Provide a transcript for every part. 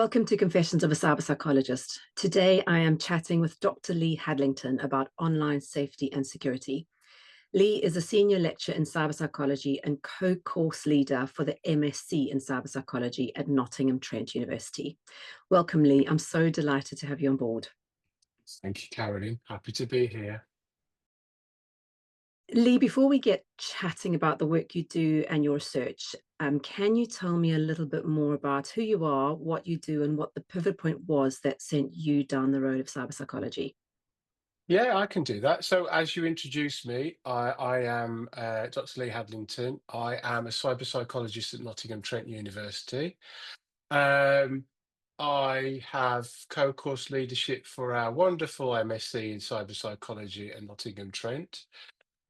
Welcome to Confessions of a Cyberpsychologist. Today I am chatting with Dr. Lee Hadlington about online safety and security. Lee is a senior lecturer in cyberpsychology and co-course leader for the MSc in cyberpsychology at Nottingham Trent University. Welcome, Lee. I'm so delighted to have you on board. Thank you, Caroline. Happy to be here. Lee, before we get chatting about the work you do and your research, can you tell me a little bit more about who you are, what you do, and what the pivot point was that sent you down the road of cyberpsychology? Yeah, I can do that. So, as you introduced me, I am Dr. Lee Hadlington. I am a cyberpsychologist at Nottingham Trent University. Um, I have co-course leadership for our wonderful MSc in cyberpsychology at Nottingham Trent.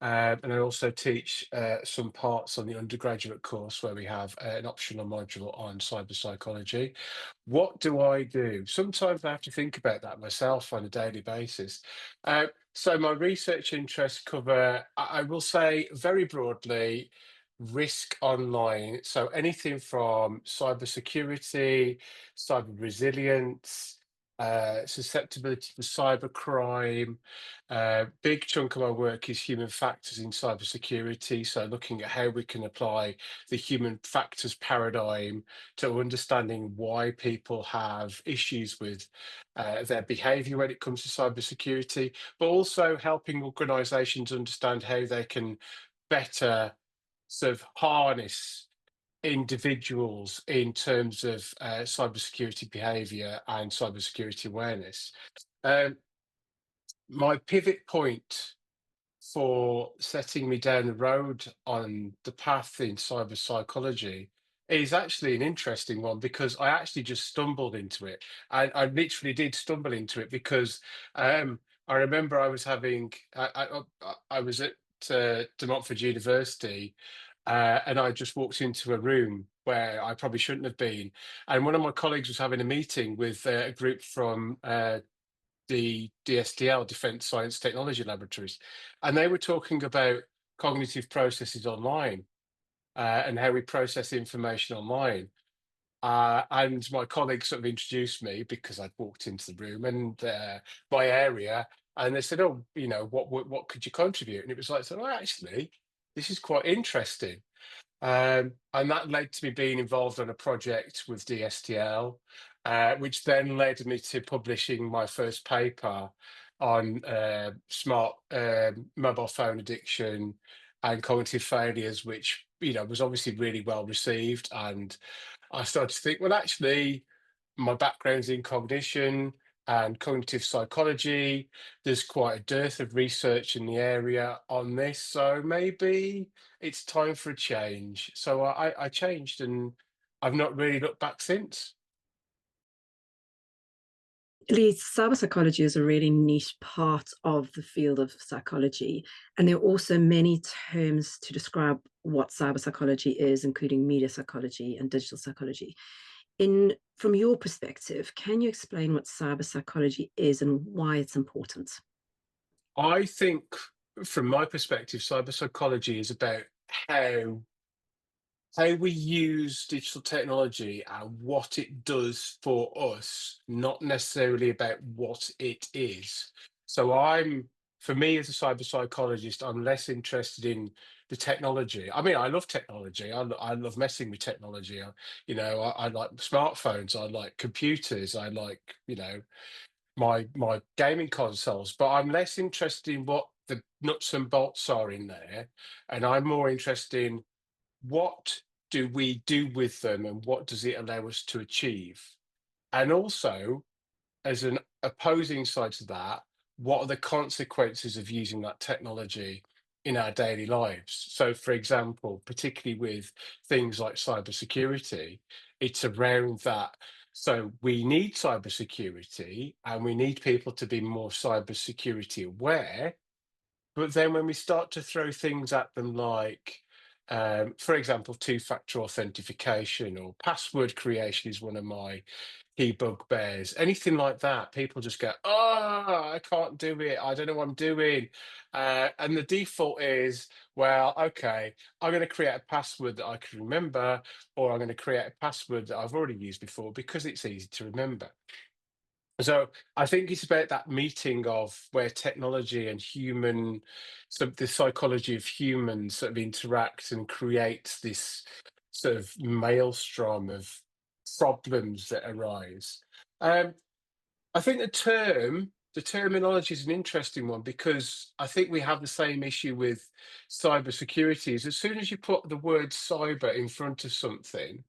And I also teach some parts on the undergraduate course where we have an optional module on cyber psychology. What do I do? Sometimes I have to think about that myself on a daily basis. So my research interests cover, I will say very broadly, risk online. So anything from cyber security, cyber resilience, susceptibility to cybercrime. Big chunk of my work is human factors in cybersecurity. So looking at how we can apply the human factors paradigm to understanding why people have issues with their behavior when it comes to cybersecurity, but also helping organizations understand how they can better sort of harness individuals in terms of cybersecurity behavior and cybersecurity awareness. Um, my pivot point for setting me down the road on the path in cyber psychology is actually an interesting one because I actually just stumbled into it. I literally did stumble into it because I remember I was having I was at De Montfort University, and I just walked into a room where I probably shouldn't have been, and one of my colleagues was having a meeting with a group from the DSTL, Defence Science Technology Laboratories, and they were talking about cognitive processes online, and how we process information online. And my colleague sort of introduced me because I'd walked into the room and my area, and they said, "Oh, what could you contribute?" And it was like, "So, oh, actually, this is quite interesting." And that led to me being involved on a project with DSTL, which then led me to publishing my first paper on smart mobile phone addiction and cognitive failures, which was obviously really well received. And I started to think, well, actually, my background's in cognition and cognitive psychology. There's quite a dearth of research in the area on this, so maybe it's time for a change. So I changed, and I've not really looked back since. Lee, cyberpsychology is a really niche part of the field of psychology, and there are also many terms to describe what cyberpsychology is, including media psychology and digital psychology. From your perspective, can you explain what cyberpsychology is and why it's important? I think, from my perspective, cyber psychology is about how how we use digital technology and what it does for us, not necessarily about what it is. So for me as a cyber psychologist, I'm less interested in the technology. I mean, I love technology. I love messing with technology. I like smartphones. I like computers. I like, my gaming consoles. But I'm less interested in what the nuts and bolts are in there, and I'm more interested in what do we do with them and what does it allow us to achieve? And also, as an opposing side to that, what are the consequences of using that technology in our daily lives? So, for example, particularly with things like cybersecurity, it's around that. So, we need cybersecurity and we need people to be more cybersecurity aware, but then when we start to throw things at them like, for example, two-factor authentication or password creation is one of my key bugbears, anything like that. People just go, "Oh, I can't do it. I don't know what I'm doing." And the default is, well, okay, I'm going to create a password that I can remember, or I'm going to create a password that I've already used before because it's easy to remember. So I think it's about that meeting of where technology and human, so the psychology of humans sort of interact and creates this sort of maelstrom of problems that arise. Um, I think the terminology is an interesting one because I think we have the same issue with cybersecurity. Is as soon as you put the word cyber in front of something,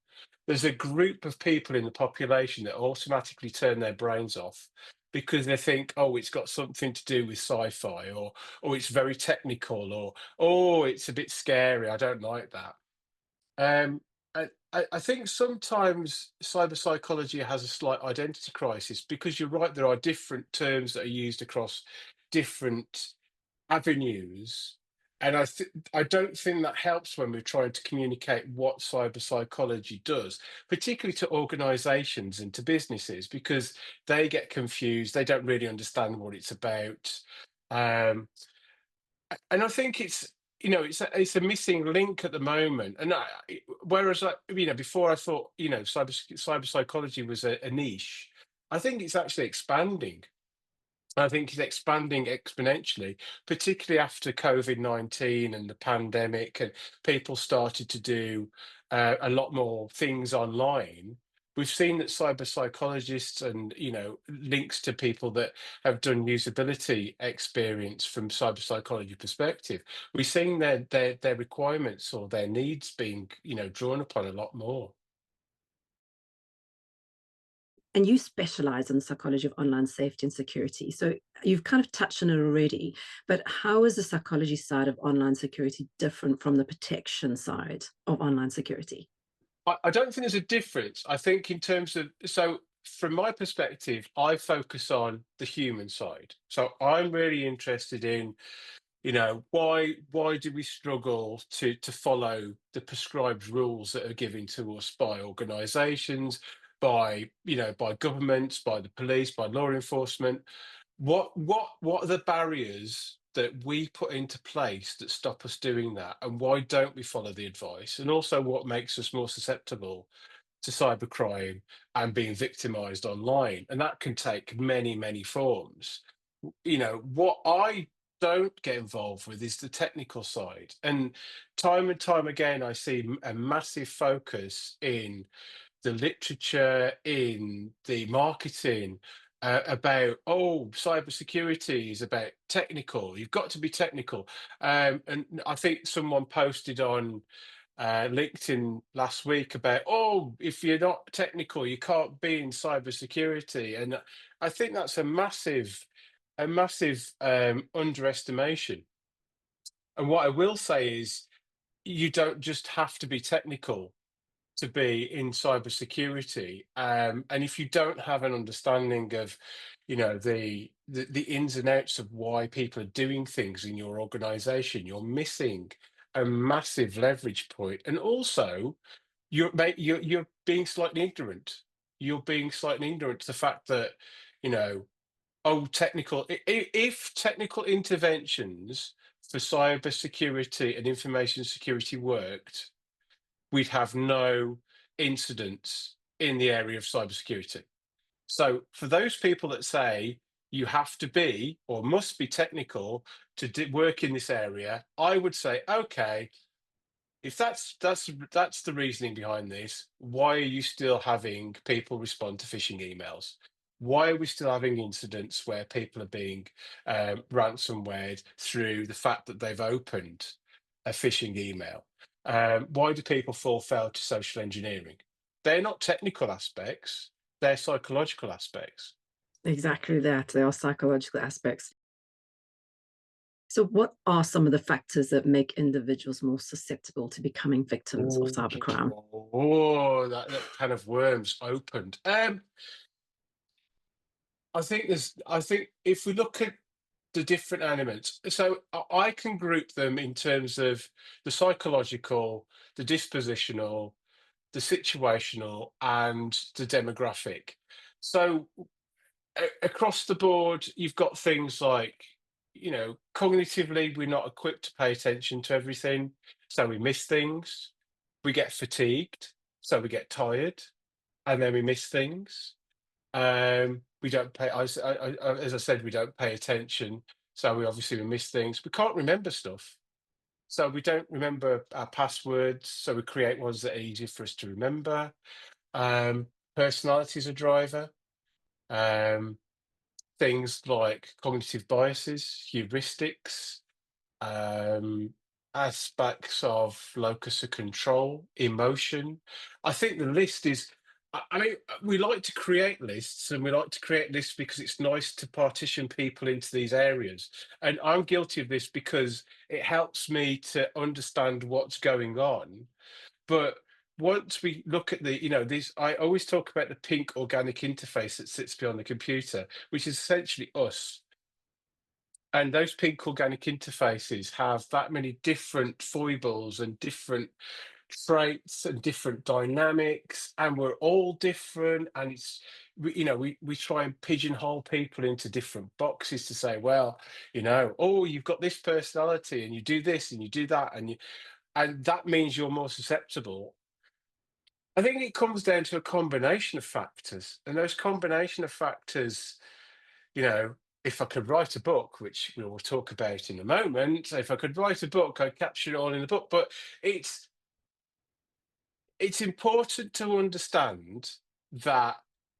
there's a group of people in the population that automatically turn their brains off because they think, oh, it's got something to do with sci-fi, or it's very technical, or oh, it's a bit scary. I don't like that. Um, I think sometimes cyber psychology has a slight identity crisis because you're right, there are different terms that are used across different avenues. And I don't think that helps when we're trying to communicate what cyber psychology does, particularly to organizations and to businesses, because they get confused, they don't really understand what it's about. Um, and I think it's, it's a missing link at the moment. And whereas before I thought, cyber psychology was a niche, I think it's actually expanding. I think it's expanding exponentially, particularly after COVID-19 and the pandemic, and people started to do a lot more things online. We've seen that cyber psychologists and links to people that have done usability experience from cyber psychology perspective. We're seeing their requirements or their needs being drawn upon a lot more. And you specialize in the psychology of online safety and security. So you've kind of touched on it already, but how is the psychology side of online security different from the protection side of online security? I don't think there's a difference. I think in terms of, so from my perspective, I focus on the human side. So I'm really interested in, why do we struggle to follow the prescribed rules that are given to us by organizations, by governments, by the police, by law enforcement? What are the barriers that we put into place that stop us doing that, and why don't we follow the advice? And also, what makes us more susceptible to cybercrime and being victimized online? And that can take many, many forms. What I don't get involved with is the technical side. And time again, I see a massive focus in the literature, in the marketing, about, oh, cybersecurity is about technical. You've got to be technical. And I think someone posted on LinkedIn last week about, oh, if you're not technical, you can't be in cybersecurity. And I think that's a massive underestimation. And what I will say is, you don't just have to be technical to be in cybersecurity. And if you don't have an understanding of, the ins and outs of why people are doing things in your organization, you're missing a massive leverage point. And also, you're being slightly ignorant. You're being slightly ignorant to the fact that, you know, oh, if technical interventions for cybersecurity and information security worked, we'd have no incidents in the area of cybersecurity. So for those people that say you have to be or must be technical to work in this area, I would say, okay, if that's the reasoning behind this, why are you still having people respond to phishing emails? Why are we still having incidents where people are being ransomwared through the fact that they've opened a phishing email? Why do people fall foul to social engineering? They're not technical aspects, they're psychological aspects. Exactly that. There are psychological aspects. So, what are some of the factors that make individuals more susceptible to becoming victims of Oh, cybercrime? that kind of worms opened. I think if we look at the different elements, so I can group them in terms of the psychological, the dispositional, the situational, and the demographic. So across the board, you've got things like, cognitively, we're not equipped to pay attention to everything. So we miss things. We get fatigued. So we get tired and then we miss things. We don't pay, as I said, we don't pay attention. So we miss things. We can't remember stuff. So we don't remember our passwords. So we create ones that are easier for us to remember. Um, Personality is a driver. Um, Things like cognitive biases, heuristics, um, aspects of locus of control, emotion. I think the list is, I mean, we like to create lists and we like to create lists because it's nice to partition people into these areas. And I'm guilty of this because it helps me to understand what's going on. But once we look at these, I always talk about the pink organic interface that sits beyond the computer, which is essentially us. And those pink organic interfaces have that many different foibles and different traits and different dynamics, and we're all different. And we try and pigeonhole people into different boxes to say, well, oh, you've got this personality, and you do this, and you do that, and that means you're more susceptible. I think it comes down to a combination of factors, and those combination of factors, you know, if I could write a book, which we will talk about in a moment, if I could write a book, I'd capture it all in the book. But it's it's important to understand that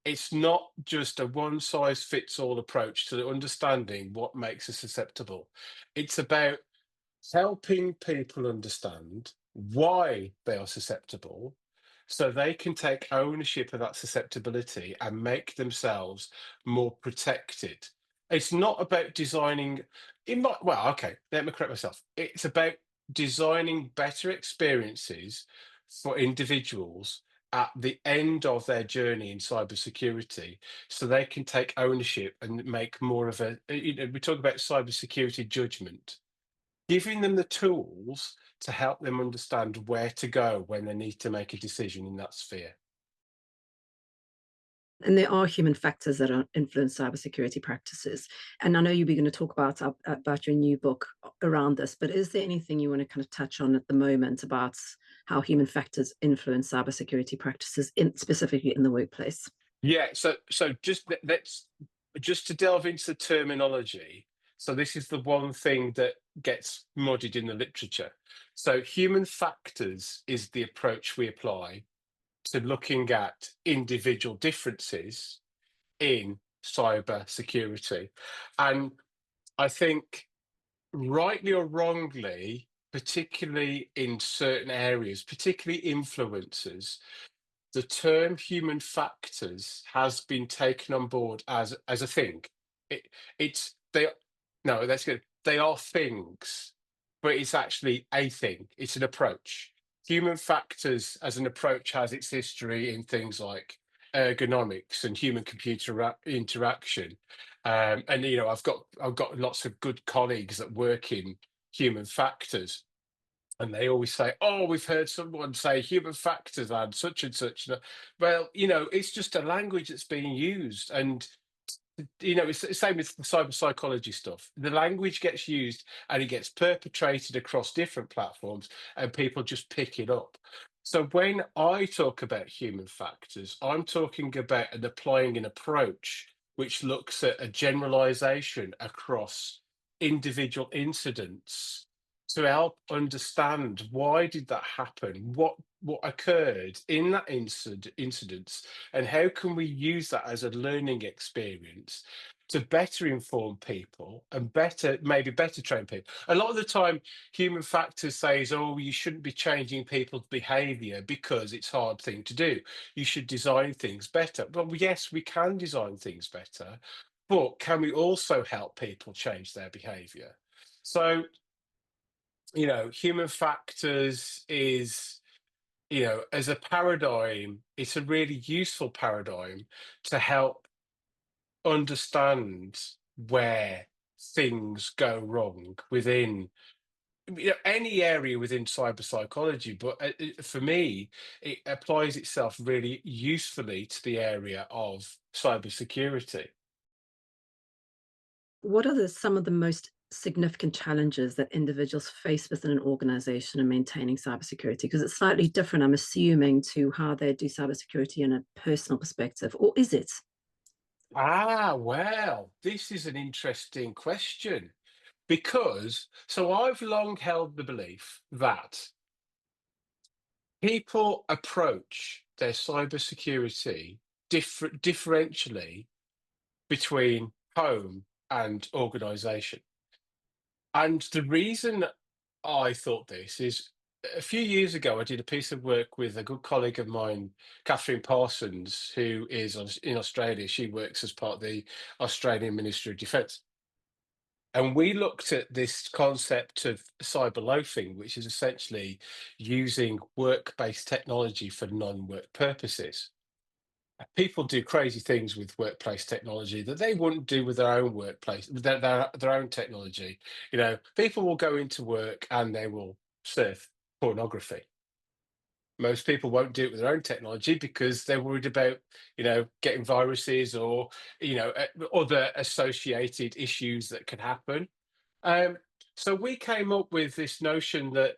it's not just a one size fits all approach to understanding what makes us susceptible. It's about helping people understand why they are susceptible so they can take ownership of that susceptibility and make themselves more protected. It's not about designing, well, okay, let me correct myself. It's about designing better experiences for individuals at the end of their journey in cybersecurity so they can take ownership and make more of we talk about cybersecurity judgment, giving them the tools to help them understand where to go when they need to make a decision in that sphere. And there are human factors that influence cybersecurity practices. And I know you'll be going to talk about your new book around this, but is there anything you want to kind of touch on at the moment about how human factors influence cybersecurity practices, specifically in the workplace? Yeah, so let's just to delve into the terminology. So this is the one thing that gets muddied in the literature. So human factors is the approach we apply to looking at individual differences in cyber security. And I think, rightly or wrongly, particularly in certain areas, particularly influencers, the term human factors has been taken on board as a thing. It, it's they no, that's good. They are things, but it's actually a thing. It's an approach. Human factors as an approach has its history in things like ergonomics and human computer interaction. And I've got lots of good colleagues that work in human factors, and they always say, "Oh, we've heard someone say human factors and such and such." Well, it's just a language that's being used, and it's the same with the cyber psychology stuff. The language gets used and it gets perpetrated across different platforms, and people just pick it up. So when I talk about human factors, I'm talking about applying an approach which looks at a generalization across individual incidents to help understand why did that happen, what occurred in that incidents, and how can we use that as a learning experience to better inform people and maybe better train people. A lot of the time, human factors says, oh, you shouldn't be changing people's behavior because it's a hard thing to do. You should design things better. Well, yes, we can design things better, but can we also help people change their behavior? So, human factors is, as a paradigm, it's a really useful paradigm to help understand where things go wrong within any area within cyber psychology, but for me, it applies itself really usefully to the area of cyber security. What are some of the most significant challenges that individuals face within an organization in maintaining cybersecurity? Because it's slightly different, I'm assuming, to how they do cybersecurity in a personal perspective, or is it? Well, this is an interesting question because I've long held the belief that people approach their cybersecurity differentially between home and organization. And the reason I thought this is a few years ago, I did a piece of work with a good colleague of mine, Catherine Parsons, who is in Australia. She works as part of the Australian Ministry of Defence. And we looked at this concept of cyber loafing, which is essentially using work-based technology for non-work purposes. People do crazy things with workplace technology that they wouldn't do with their own workplace, with their own technology. People will go into work and they will surf pornography. Most people won't do it with their own technology because they're worried about, getting viruses or, other associated issues that can happen. Um, so we came up with this notion that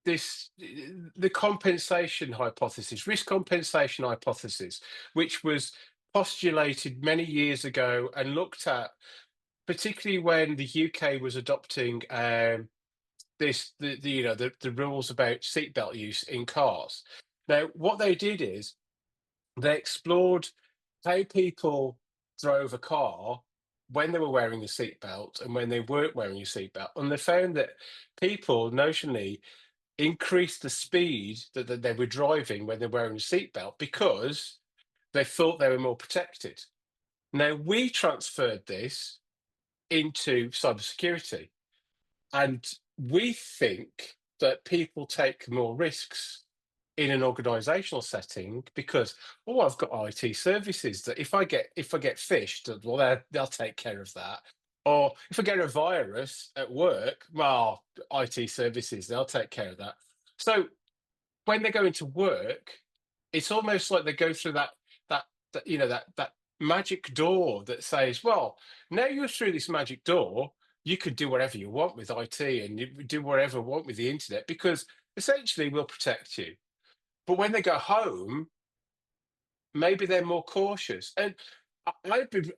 this the compensation hypothesis, risk compensation hypothesis, which was postulated many years ago and looked at particularly when the UK was adopting the rules about seatbelt use in cars. Now, what they did is they explored how people drove a car when they were wearing a seatbelt and when they weren't wearing a seatbelt, and they found that people notionally increased the speed that they were driving when they're wearing a seatbelt because they thought they were more protected. Now, we transferred this into cybersecurity, and we think that people take more risks in an organizational setting because, oh, I've got IT services that if I get phished, well, they'll take care of that. Or if I get a virus at work, well, IT services, they'll take care of that. So when they go into work, it's almost like they go through that that magic door that says, well, now you're through this magic door, you could do whatever you want with IT and you do whatever you want with the internet because essentially we'll protect you. But when they go home, maybe they're more cautious. And I've been,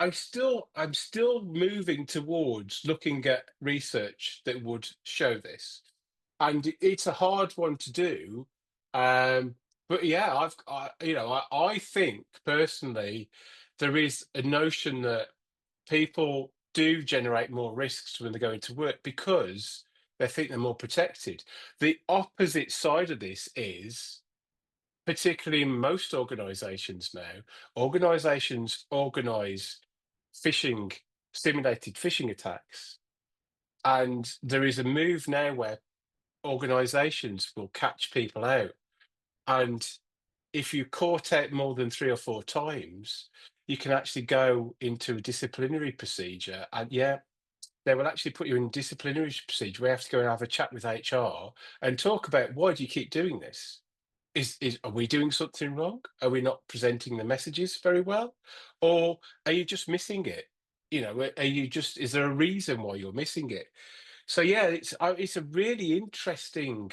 I'm still moving towards looking at research that would show this, and it's a hard one to do. Um, but yeah, I think personally there is a notion that people do generate more risks when they go into work because they think they're more protected. The opposite side of this is, particularly in most organizations now, organizations organize phishing, simulated phishing attacks. And there is a move now where organizations will catch people out. And if you caught out more than 3 or 4 times, you can actually go into a disciplinary procedure. And yeah, they will actually put you in disciplinary procedure. We have to go and have a chat with HR and talk about why do you keep doing this? Are we doing something wrong? Are we not presenting the messages very well? Or are you just missing it? Is there a reason why you're missing it? So yeah, it's a really interesting,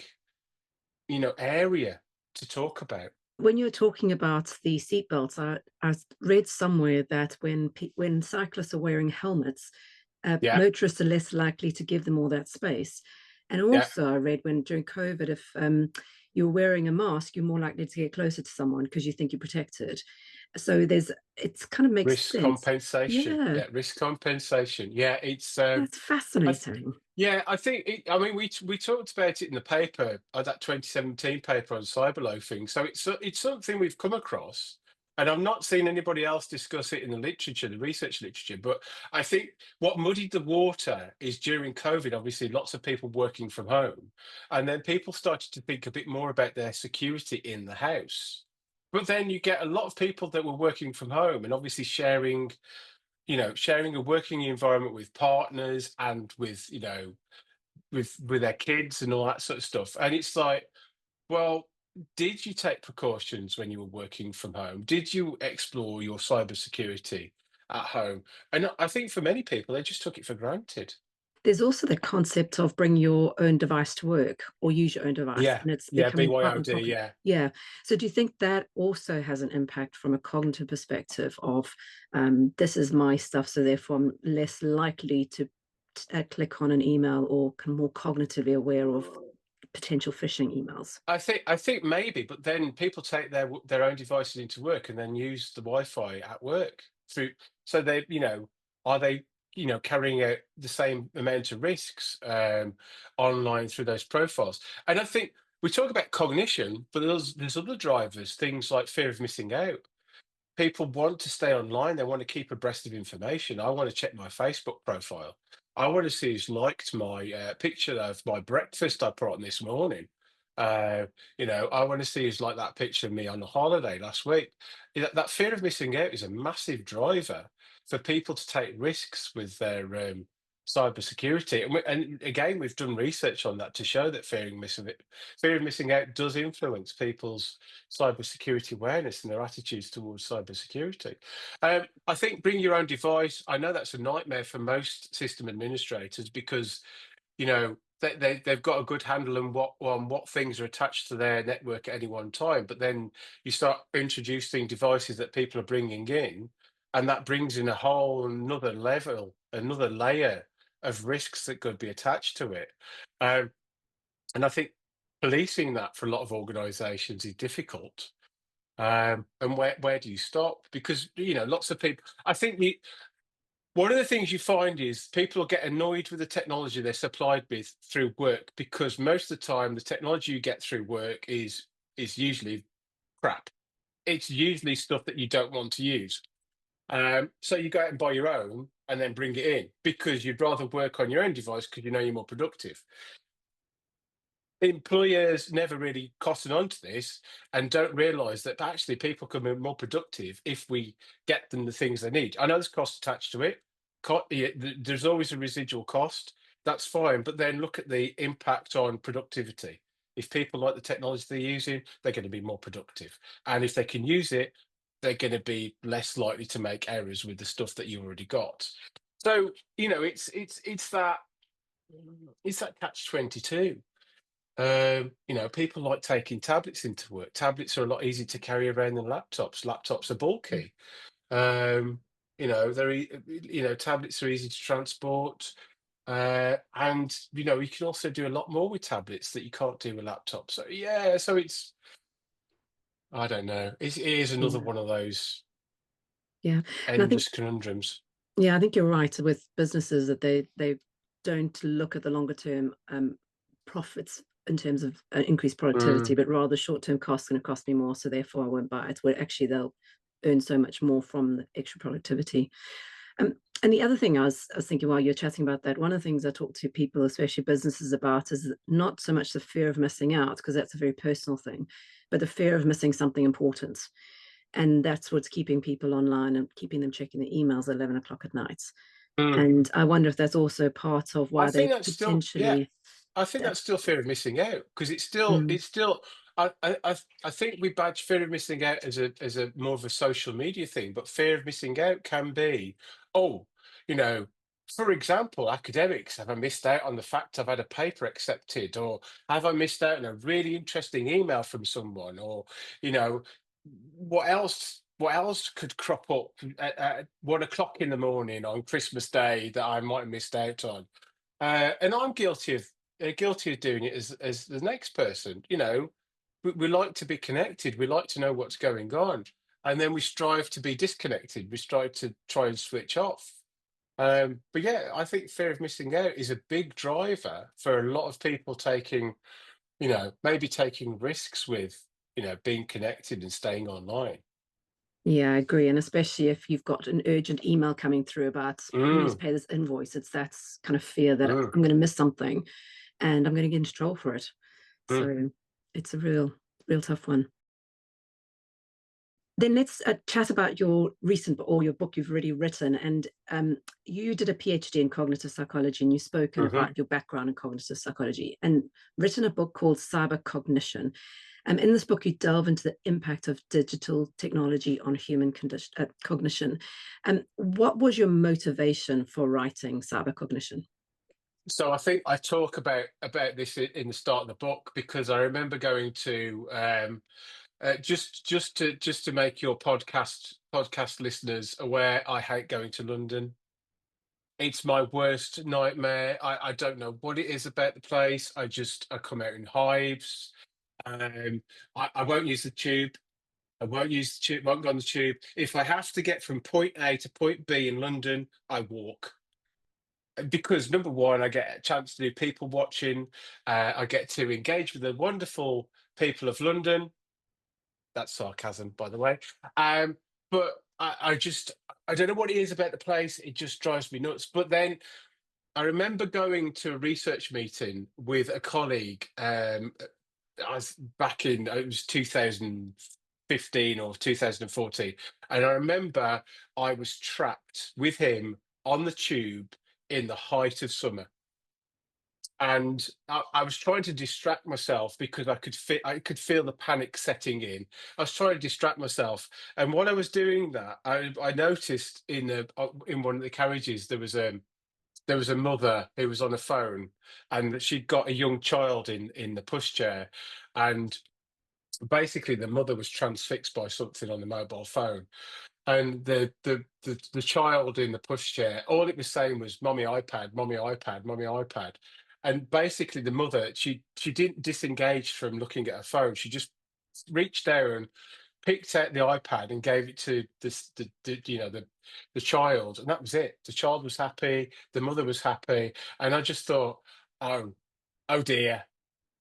area to talk about. When you're talking about the seatbelts, I read somewhere that when cyclists are wearing helmets, Yeah, motorists are less likely to give them all that space. And yeah. also, I read when during COVID, if you're wearing a mask, you're more likely to get closer to someone because you think you're protected. So it's kind of makes Risk sense. compensation. Yeah, Yeah, risk compensation. Yeah, that's I th- fascinating. yeah, I think I mean we talked about it in the paper, that 2017 paper on cyber loafing. So it's something we've come across, and I've not seen anybody else discuss it in the literature, the research literature. But I think what muddied the water is during COVID, obviously lots of people working from home, and then people started to think a bit more about their security in the house. But then you get a lot of people that were working from home and obviously sharing sharing a working environment with partners and with, with their kids and all that sort of stuff. And it's like, well, did you take precautions when you were working from home? Did you explore your cybersecurity at home? And I think for many people, they just took it for granted. There's also the concept of bring your own device to work or use your own device, Yeah, and it's yeah, becoming quite BYOD, unpopular. yeah. Yeah. So do you think that also has an impact from a cognitive perspective of this is my stuff, so therefore I'm less likely to click on an email or more cognitively aware of potential phishing emails? I think maybe, but then people take their own devices into work and then use the Wi-Fi at work through. So are they carrying out the same amount of risks online through those profiles? And I think we talk about cognition, but there's other drivers, things like fear of missing out. People want to stay online. They want to keep abreast of information. I want to check my Facebook profile. I want to see who's liked my picture of my breakfast I put on this morning. Uh, I want to see who's like that picture of me on a holiday last week. That fear of missing out is a massive driver for people to take risks with their cyber security. And again, we've done research on that to show that fear of missing out does influence people's cybersecurity awareness and their attitudes towards cybersecurity. I think bring your own device. I know that's a nightmare for most system administrators because they've got a good handle on what things are attached to their network at any one time. But then you start introducing devices that people are bringing in, and that brings in a whole another level, another layer of risks that could be attached to it. Um, and I think policing that for a lot of organisations is difficult. And where do you stop? Because lots of people. I think one of the things you find is people get annoyed with the technology they're supplied with through work because most of the time the technology you get through work is usually crap. It's usually stuff that you don't want to use. So you go out and buy your own and then bring it in because you'd rather work on your own device because you're more productive. Employers never really cotton onto this and don't realize that actually people can be more productive if we get them the things they need. I know there's cost attached to it. Yeah, there's always a residual cost. That's fine. But then look at the impact on productivity. If people like the technology they're using, they're going to be more productive. And if they can use it, they're going to be less likely to make errors with the stuff that you already got. So, it's that catch-22. People like taking tablets into work. Tablets are a lot easier to carry around than laptops. Laptops are bulky. Um, tablets are easy to transport. And you can also do a lot more with tablets that you can't do with laptops. So yeah, so I don't know. It is another Yeah. one of those Yeah. And I think endless conundrums. Yeah, I think you're right with businesses that they don't look at the longer term profits in terms of increased productivity, Mm. but rather short term costs going to cost me more, so therefore I won't buy it. Where actually they'll earn so much more from the extra productivity. And the other thing I was thinking while you're chatting about that, one of the things I talk to people, especially businesses, about is not so much the fear of missing out, because that's a very personal thing, but the fear of missing something important. And that's what's keeping people online and keeping them checking their emails at 11 o'clock at night. Mm. And I wonder if that's also part of I why think they that's still, yeah. potentially. I think that- that's still fear of missing out because it's still mm, it's still I think we badge fear of missing out as a more of a social media thing, but fear of missing out can be, oh, you know, for example, academics, have I missed out on the fact I've had a paper accepted, or have I missed out on a really interesting email from someone, or you know, what else could crop up at 1 o'clock in the morning on Christmas Day that I might have missed out on? And I'm guilty of doing it as the next person. We like to be connected. We like to know what's going on, and then we strive to be disconnected. We strive to try and switch off. But yeah, I think fear of missing out is a big driver for a lot of people maybe taking risks with, being connected and staying online. yeah, I agree. And especially if you've got an urgent email coming through about you need to Mm, pay this invoice, it's that kind of fear that mm, I'm going to miss something and I'm going to get into trouble for it. mm. So it's a real tough one. Then let's chat about your recent or your book you've already written. And you did a PhD in cognitive psychology, and you've spoken Hmm. about your background in cognitive psychology and written a book called Cybercognition. In this book, you delve into the impact of digital technology on human cognition. What was your motivation for writing Cybercognition? So I think I talk about this in the start of the book because I remember going to just to make your podcast listeners aware. I hate going to London. It's my worst nightmare. I don't know what it is about the place. I come out in hives. Um, I won't use the tube. I won't use the tube. Won't go on the tube. If I have to get from point A to point B in London, I walk. Because number one, I get a chance to do people watching. I get to engage with the wonderful people of London. That's sarcasm, by the way. But I don't know what it is about the place. It just drives me nuts. But then I remember going to a research meeting with a colleague. I was back in it was 2015 or 2014, and I remember I was trapped with him on the tube in the height of summer. And I was trying to distract myself because I could feel the panic setting in. I was trying to distract myself, and while I was doing that, I noticed in one of the carriages there was a mother who was on a phone, and she'd got a young child in the pushchair, and basically the mother was transfixed by something on the mobile phone, and the child in the pushchair, all it was saying was "Mommy iPad, Mommy iPad, Mommy iPad," and basically the mother she didn't disengage from looking at her phone. She just reached there and picked out the iPad and gave it to the child, and that was it. The child was happy, the mother was happy, and I just thought, oh, oh dear,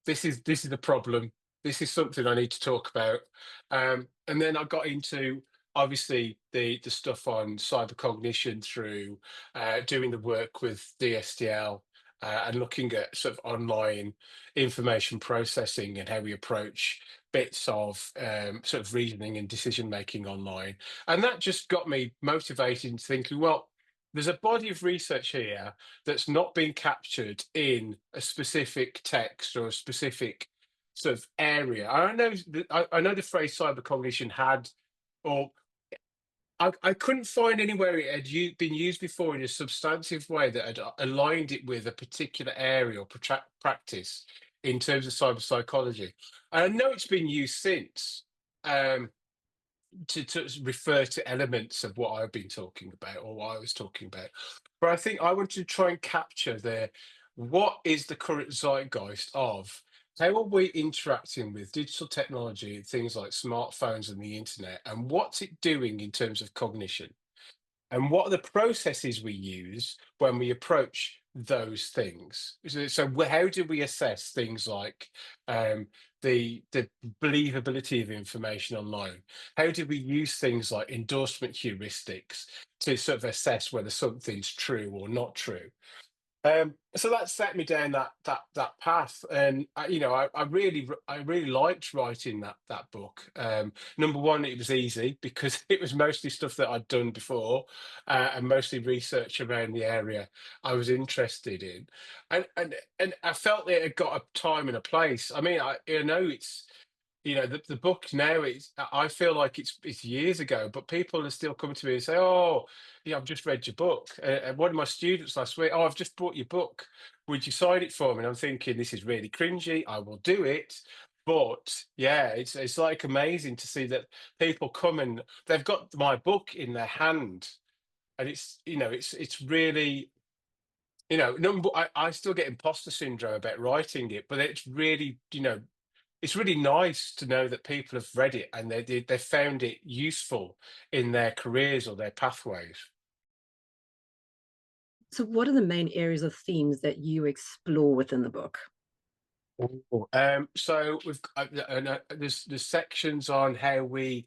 this is the problem. This is something I need to talk about. And then I got into obviously the stuff on cybercognition through doing the work with DSTL and looking at sort of online information processing and how we approach bits of sort of reasoning and decision making online. And that just got me motivated into thinking, well, there's a body of research here that's not been captured in a specific text or a specific sort of area. I know the phrase cybercognition had, or I couldn't find anywhere it had been used before in a substantive way that had aligned it with a particular area or practice in terms of cyber psychology. And I know it's been used since. Um, to refer to elements of what I've been talking about or what I was talking about. But I think I want to try and capture what is the current zeitgeist of how are we interacting with digital technology, things like smartphones and the internet, and what's it doing in terms of cognition? And what are the processes we use when we approach those things? How do we assess things like um, the believability of information online? How do we use things like endorsement heuristics to sort of assess whether something's true or not true? So that set me down that path, and I really liked writing that book. Number one, it was easy because it was mostly stuff that I'd done before, and mostly research around the area I was interested in, and I felt that it had got a time and a place. I mean, I know it's the book now is I feel like it's years ago, but people are still coming to me and say, "Oh, yeah, I've just read your book." And one of my students last week, "Oh, I've just bought your book. Would you sign it for me?" And I'm thinking, this is really cringy. I will do it. But yeah, it's like amazing to see that people come and they've got my book in their hand, and it's really number. I still get imposter syndrome about writing it, but it's really it's really nice to know that people have read it and they found it useful in their careers or their pathways. So, what are the main areas of themes that you explore within the book? Ooh. So there's sections on how we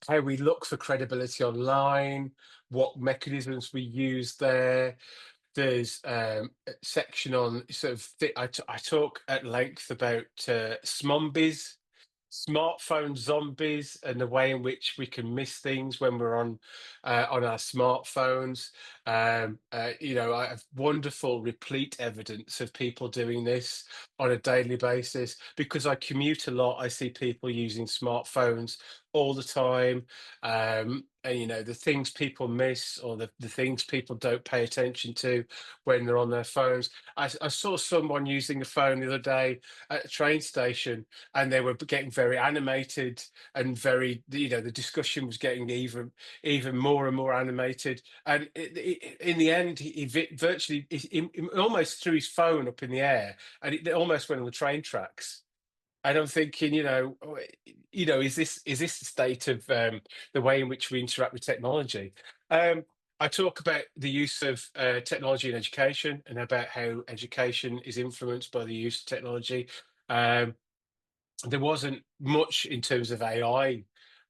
look for credibility online, what mechanisms we use there. There's a section on sort of I talk at length about SMOMBIs. smartphone zombies and the way in which we can miss things when we're on our smartphones. I have wonderful, replete evidence of people doing this on a daily basis. Because I commute a lot, I see people using smartphones all the time. And the things people miss, or the things people don't pay attention to when they're on their phones. I saw someone using a phone the other day at a train station, and they were getting very animated, and the discussion was getting even more and more animated. And in the end, virtually he almost threw his phone up in the air, and it almost went on the train tracks. And I'm thinking, is this the state of the way in which we interact with technology? Um, I talk about the use of technology in education, and about how education is influenced by the use of technology. Um, there wasn't much in terms of AI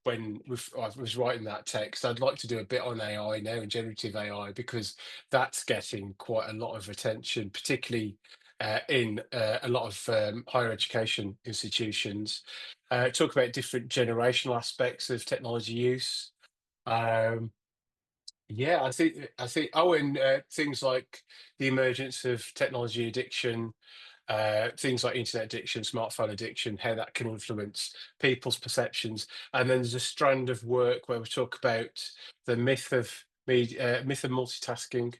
when I was writing that text. I'd like to do a bit on AI now, and generative AI, because that's getting quite a lot of attention, particularly in a lot of higher education institutions. Talk about different generational aspects of technology use. Um, yeah, I think. Oh, and things like the emergence of technology addiction, things like internet addiction, smartphone addiction, how that can influence people's perceptions. And then there's a strand of work where we talk about the myth of multitasking.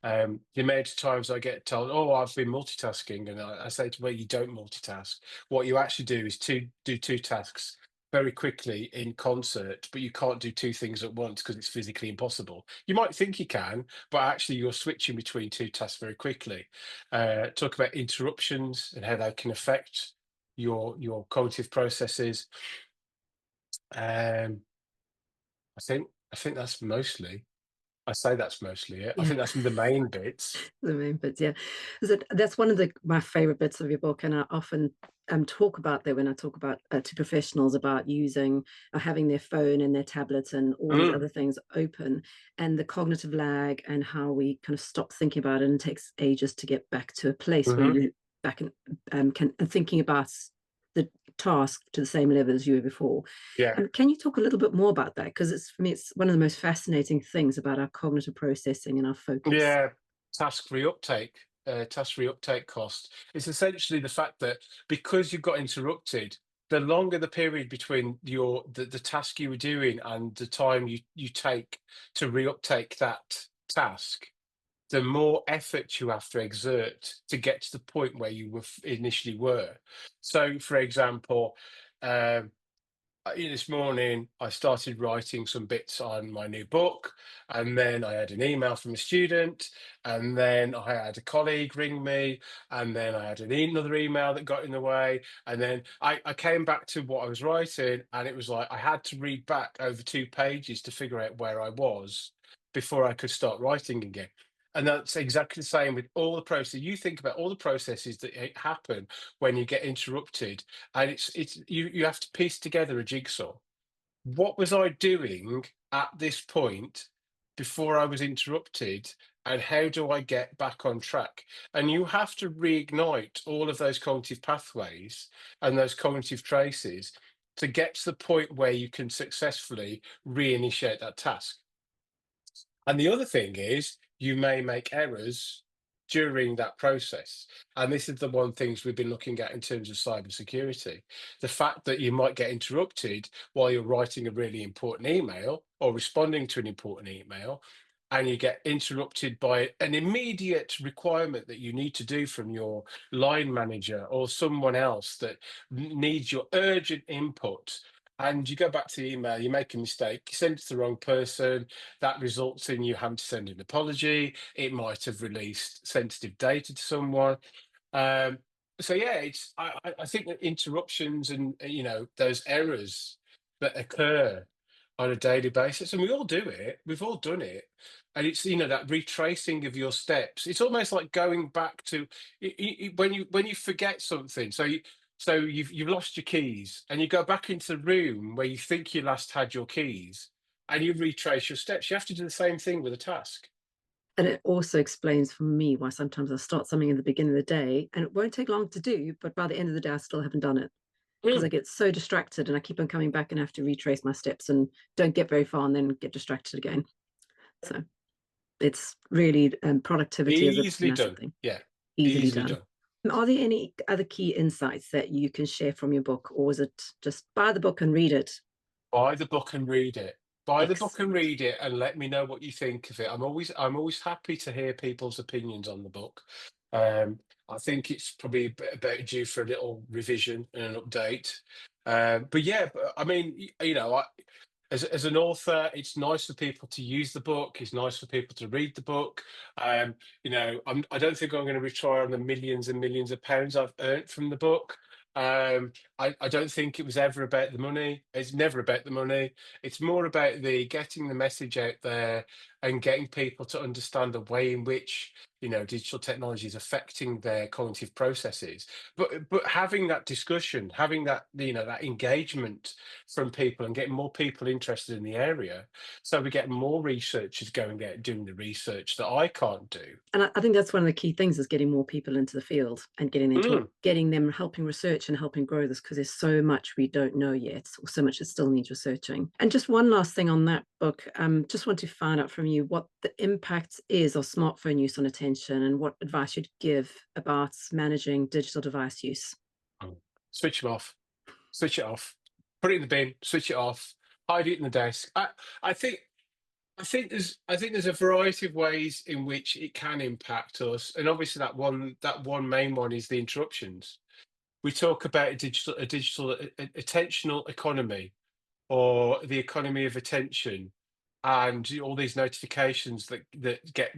The amount of times I get told, "Oh, I've been multitasking," and I say to, "Well, you don't multitask. What you actually do is do two tasks very quickly in concert, but you can't do two things at once because it's physically impossible. You might think you can, but actually you're switching between two tasks very quickly." Talk about interruptions and how they can affect your cognitive processes. Um, I think that's mostly. I say that's mostly it. I Yeah. think that's the main bits. The main bits, yeah. That's one of my favorite bits of your book, and I often talk about that when I talk about to professionals about using having their phone and their tablets and all these Mm, other things open, and the cognitive lag, and how we kind of stop thinking about it, and it takes ages to get back to a place where mhm. you back and can and thinking about the task to the same level as you were before. Yeah. Can you talk a little bit more about that? Because it's for me, it's one of the most fascinating things about our cognitive processing and our focus. Yeah. Task reuptake cost. It's essentially the fact that because you got interrupted, the longer the period between the task you were doing and the time you take to reuptake that task, the more effort you have to exert to get to the point where you initially were. So, for example, um, this morning I started writing some bits on my new book, and then I had an email from a student, and then I had a colleague ring me, and then I had another email that got in the way, and then I came back to what I was writing, and it was like I had to read back over 2 pages to figure out where I was before I could start writing again. And that's exactly the same with all the process. You think about all the processes that happen when you get interrupted, and you have to piece together a jigsaw. What was I doing at this point before I was interrupted, and how do I get back on track? And you have to reignite all of those cognitive pathways and those cognitive traces to get to the point where you can successfully reinitiate that task. And the other thing is, you may make errors during that process. And this is the one things we've been looking at in terms of cybersecurity. The fact that you might get interrupted while you're writing a really important email or responding to an important email, and you get interrupted by an immediate requirement that you need to do from your line manager or someone else that needs your urgent input. And you go back to the email, you make a mistake, you send it to the wrong person, that results in you having to send an apology. It might have released sensitive data to someone. Um, so yeah, I think that interruptions and those errors that occur on a daily basis, and we all do it. We've all done it, and it's that retracing of your steps. It's almost like going back to when you forget something. So you've lost your keys, and you go back into the room where you think you last had your keys, and you retrace your steps. You have to do the same thing with a task. And it also explains for me why sometimes I start something in the beginning of the day and it won't take long to do, but by the end of the day, I still haven't done it. because I Mm. get so distracted and I keep on coming back and have to retrace my steps and don't get very far and then get distracted again. So it's really productivity is a Easily massive done. thing, Yeah, easily easily done. done. Are there any other key insights that you can share from your book, or is it just buy the book and read it? Buy the book and read it. Buy the book and Excellent. read it, and let me know what you think of it. I'm always happy to hear people's opinions on the book. I think it's probably about due for a little revision and an update. But yeah, but, I mean, as an author, it's nice for people to use the book. It's nice for people to read the book. I don't think I'm going to retire on the millions and millions of pounds I've earned from the book. I don't think it was ever about the money. It's never about the money. It's more about the getting the message out there and getting people to understand the way in which digital technology is affecting their cognitive processes. But having that discussion, having that engagement from people, and getting more people interested in the area, so we get more researchers going out doing the research that I can't do. And I think that's one of the key things is getting more people into the field and Mm, getting them helping research and helping grow this because there's so much we don't know yet, or so much that still needs researching. And just one last thing on that book, just want to find out from you what the impact is of smartphone use on attention and what advice you'd give about managing digital device use. mm. Switch them off. Switch it off. Put it in the bin. Switch it off. Hide it in the desk. I think I think there's a variety of ways in which it can impact us, and obviously that one main one is the interruptions. We talk about a digital attentional economy, or the economy of attention, and all these notifications that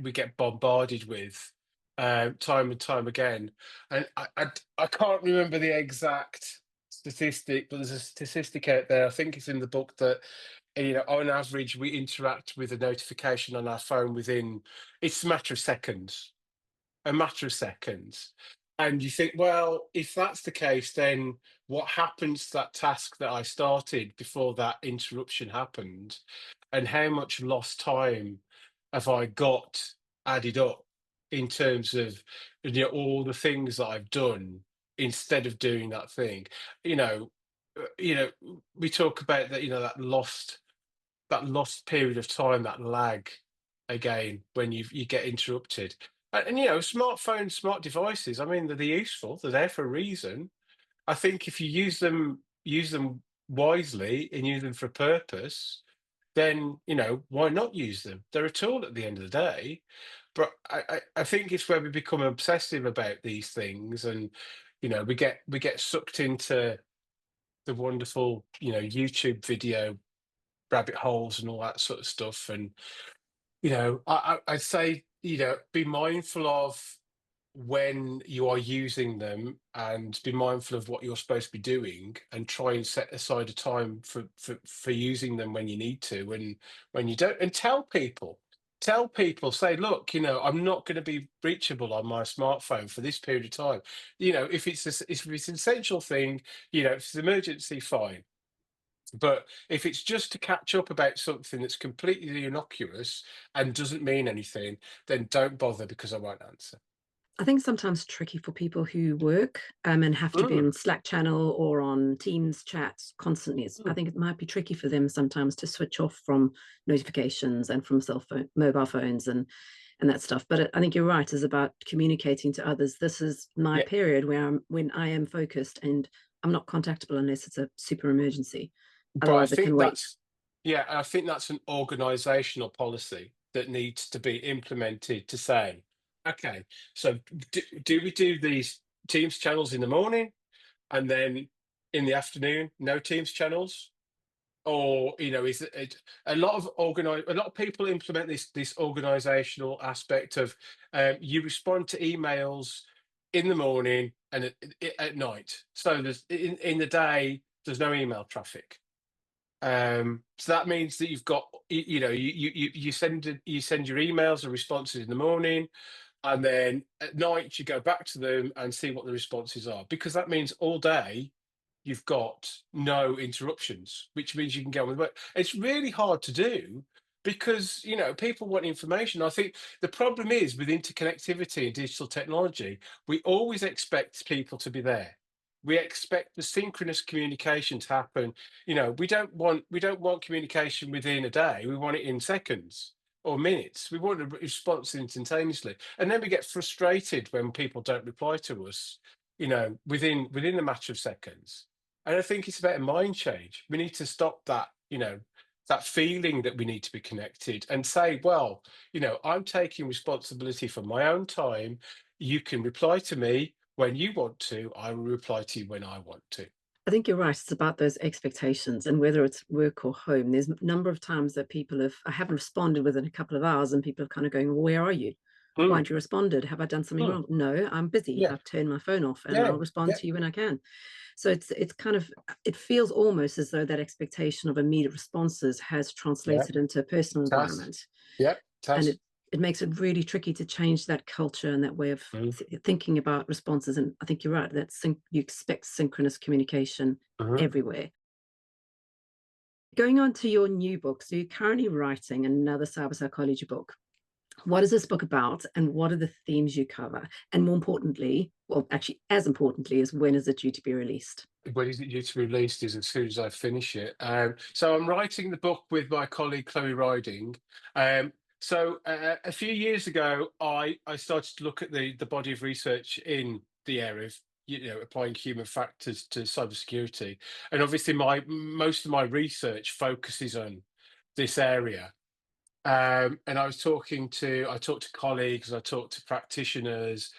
we get bombarded with time and time again. And I can't remember the exact statistic, but there's a statistic out there. I think it's in the book that on average we interact with a notification on our phone within, it's a matter of seconds. And you think, well, if that's the case, then what happens to that task that I started before that interruption happened? And how much lost time have I got added up in terms of all the things that I've done instead of doing that thing? You know, we talk about that, that lost period of time, that lag again when you get interrupted. And smartphones, smart devices, I mean, they're useful, they're there for a reason. I think if you use them wisely and use them for a purpose, then why not use them? They're a tool at the end of the day. But I think it's where we become obsessive about these things, and we get sucked into the wonderful YouTube video rabbit holes and all that sort of stuff. And I'd say be mindful of when you are using them, and be mindful of what you're supposed to be doing, and try and set aside a time for using them when you need to, and when you don't. And tell people, say, look, I'm not going to be reachable on my smartphone for this period of time. If it's an essential thing, if it's an emergency, fine. But if it's just to catch up about something that's completely innocuous and doesn't mean anything, then don't bother, because I won't answer. I think sometimes tricky for people who work and have to be Mm, on Slack channel or on Teams chats constantly. I mm. think it might be tricky for them sometimes to switch off from notifications and from mobile phones and that stuff. But I think you're right. Is about communicating to others. This is my Yeah, period when I am focused and I'm not contactable unless it's a super emergency. but I Otherwise, it can think wait. that's yeah, I think that's an organizational policy that needs to be implemented to say, okay, so do we do these Teams channels in the morning, and then in the afternoon, no Teams channels? Or is it a lot of people implement this organizational aspect of, you respond to emails in the morning and at night, so there's in the day there's no email traffic. So that means that you've got you send your emails and responses in the morning, and then at night you go back to them and see what the responses are, because that means all day you've got no interruptions, which means you can go on with work. It's really hard to do, because people want information. I think the problem is with interconnectivity and digital technology, we always expect people to be there. We expect the synchronous communication to happen. We don't want communication within a day. We want it in seconds or minutes. We want a response instantaneously. And then we get frustrated when people don't reply to us, within a matter of seconds. And I think it's about a mind change. We need to stop that feeling that we need to be connected and say, well, I'm taking responsibility for my own time. You can reply to me when you want to. I will reply to you when I want to. I think you're right. It's about those expectations, and whether it's work or home. There's a number of times that I haven't responded within a couple of hours, and people are kind of going, well, "Where are you? Why Mm, aren't you responded? Have I done something mm, wrong?" No, I'm busy. yeah, I've turned my phone off, and yeah, I'll respond yeah, to you when I can. So it's kind of, it feels almost as though that expectation of immediate responses has yeah. translated into a personal Test. environment, Yeah, and test. it makes it really tricky to change that culture and that way of Mm, thinking about responses. And I think you're right that you expect synchronous communication mhm. everywhere. Going on to your new book, so you're currently writing another cyber psychology book. What is this book about, and what are the themes you cover? And more importantly, well, actually, as importantly, is when is it due to be released? When is it due to be released is as soon as I finish it. So I'm writing the book with my colleague Chloe Riding. A few years ago, I started to look at the body of research in the area of applying human factors to cybersecurity, and obviously my most of my research focuses on this area. And I talked to colleagues, I talked to practitioners,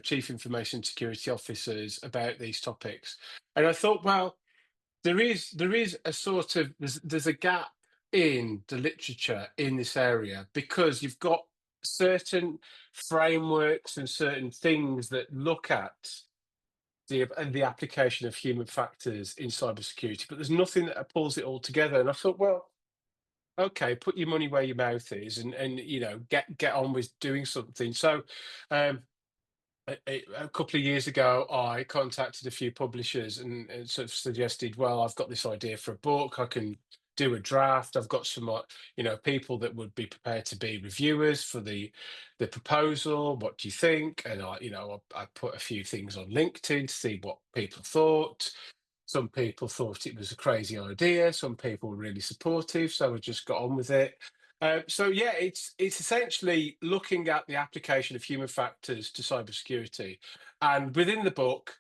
chief information security officers about these topics. And I thought, well, there is a sort of there's a gap in the literature in this area because you've got certain frameworks and certain things that look at the application of human factors in cybersecurity, but there's nothing that pulls it all together. And I thought, well, okay, put your money where your mouth is, and get on with doing something. So, um, a couple of years ago, I contacted a few publishers and sort of suggested, well, I've got this idea for a book. I can do a draft. I've got some, people that would be prepared to be reviewers for the proposal. What do you think? And I put a few things on LinkedIn to see what people thought. Some people thought it was a crazy idea. Some people were really supportive, so we just got on with it. So yeah, it's essentially looking at the application of human factors to cybersecurity, and within the book,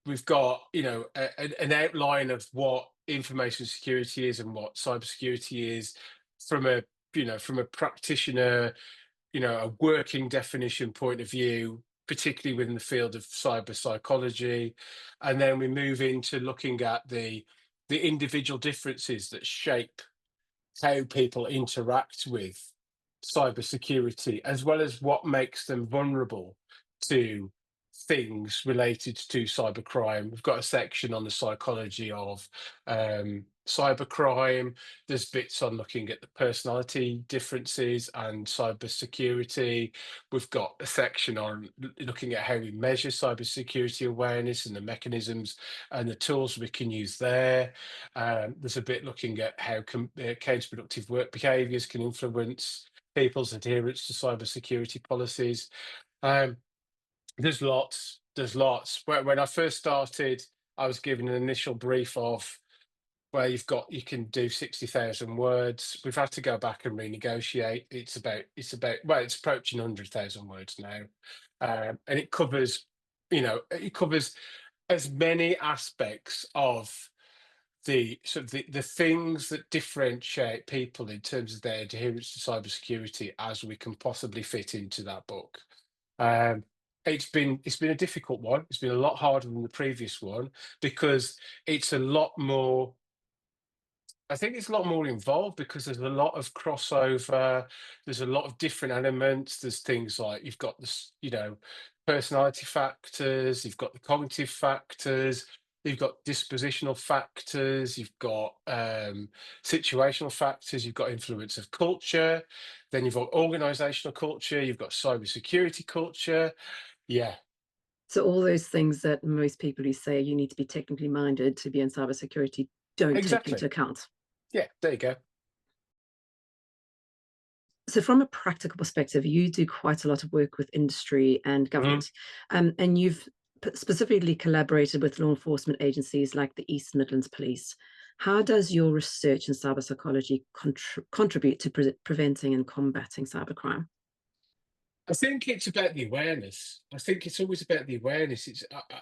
we've got an outline of what information security is and what cybersecurity is from a practitioner, a working definition point of view, particularly within the field of cyber psychology. And then we move into looking at the individual differences that shape how people interact with cybersecurity, as well as what makes them vulnerable to things related to cybercrime. We've got a section on the psychology of cybercrime. There's bits on looking at the personality differences and cybersecurity. We've got a section on looking at how we measure cybersecurity awareness and the mechanisms and the tools we can use there. There's a bit looking at how counterproductive work behaviours can influence people's adherence to cybersecurity policies. Um, there's lots. There's lots. When I first started, I was given an initial brief of where you can do 60,000 words. We've had to go back and renegotiate. It's approaching 100,000 words now, and it covers as many aspects of the things that differentiate people in terms of their adherence to cybersecurity as we can possibly fit into that book. Um, it's been a difficult one. It's been a lot harder than the previous one because it's a lot more. I think it's a lot more involved because there's a lot of crossover. There's a lot of different elements. There's things like you've got this, personality factors. You've got the cognitive factors. You've got dispositional factors. You've got situational factors. You've got influence of culture. Then you've got organizational culture. You've got cybersecurity culture. Yeah, So all those things that most people who say you need to be technically minded to be in cybersecurity don't take into exactly. account. Yeah, there you go. So from a practical perspective, you do quite a lot of work with industry and Mhm. government, and you've specifically collaborated with law enforcement agencies like the East Midlands Police. How does your research in cyber psychology contribute to preventing and combating cybercrime? I think it's about the awareness. I think it's always about the awareness.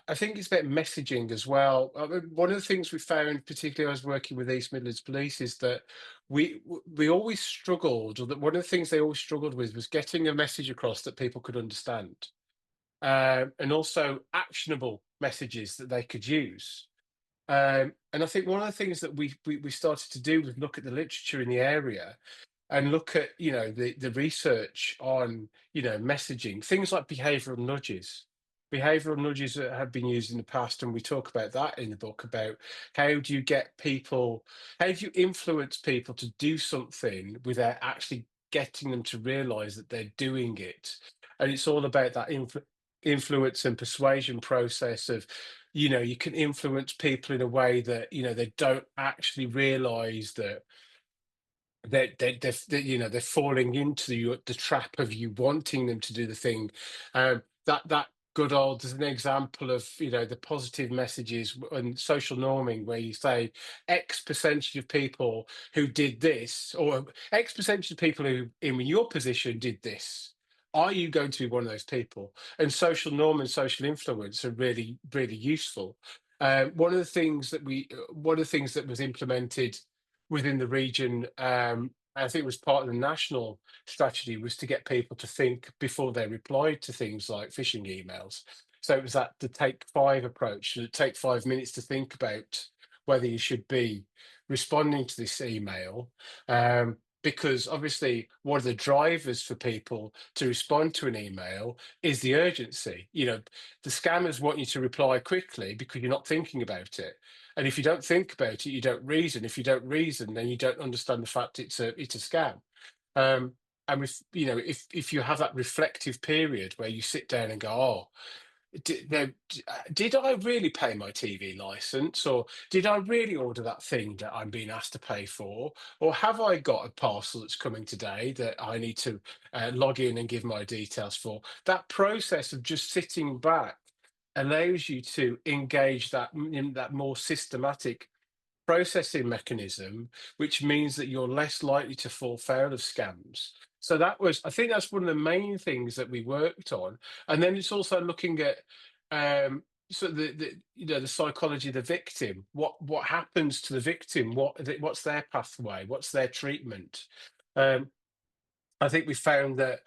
I think it's about messaging as well. I mean, one of the things we found, particularly I was working with East Midlands Police, is that we always struggled, or that one of the things they always struggled with was getting a message across that people could understand, and also actionable messages that they could use. And I think one of the things that we started to do was look at the literature in the area and look at, the research on, messaging, things like behavioral nudges that have been used in the past, and we talk about that in the book, about how do you get people, how do you influence people to do something without actually getting them to realize that they're doing it. And it's all about that influence and persuasion process of, you can influence people in a way that, they don't actually realize that they're falling into the trap of you wanting them to do the thing. That good old, there's an example of, the positive messages and social norming, where you say X percentage of people who did this, or X percentage of people who in your position did this. Are you going to be one of those people? And social norm and social influence are really, really useful. One of the things that was implemented within the region, I think it was part of the national strategy, was to get people to think before they replied to things like phishing emails. So it was that the take five approach, to take 5 minutes to think about whether you should be responding to this email. Because obviously, one of the drivers for people to respond to an email is the urgency. The scammers want you to reply quickly because you're not thinking about it. And if you don't think about it, you don't reason. If you don't reason, then you don't understand the fact it's a scam. Um, and if you have that reflective period where you sit down and go, oh, did I really pay my TV license, or did I really order that thing that I'm being asked to pay for, or have I got a parcel that's coming today that I need to log in and give my details for? That process of just sitting back allows you to engage in that more systematic processing mechanism, which means that you're less likely to fall foul of scams. So I think that's one of the main things that we worked on. And then it's also looking at so the psychology of the victim. What happens to the victim? What's their pathway? What's their treatment? Um, I think we found that,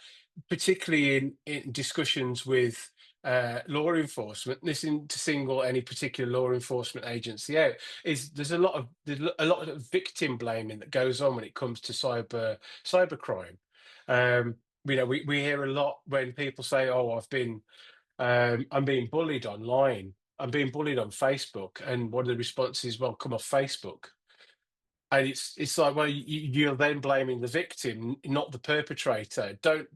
particularly in discussions with law enforcement, this isn't to single any particular law enforcement agency out, is there's a lot of victim blaming that goes on when it comes to cybercrime. Um, we hear a lot when people say, "Oh, I'm being bullied online. I'm being bullied on Facebook," and one of the responses, "Well, come off Facebook." And it's like, well, you're then blaming the victim, not the perpetrator. Don't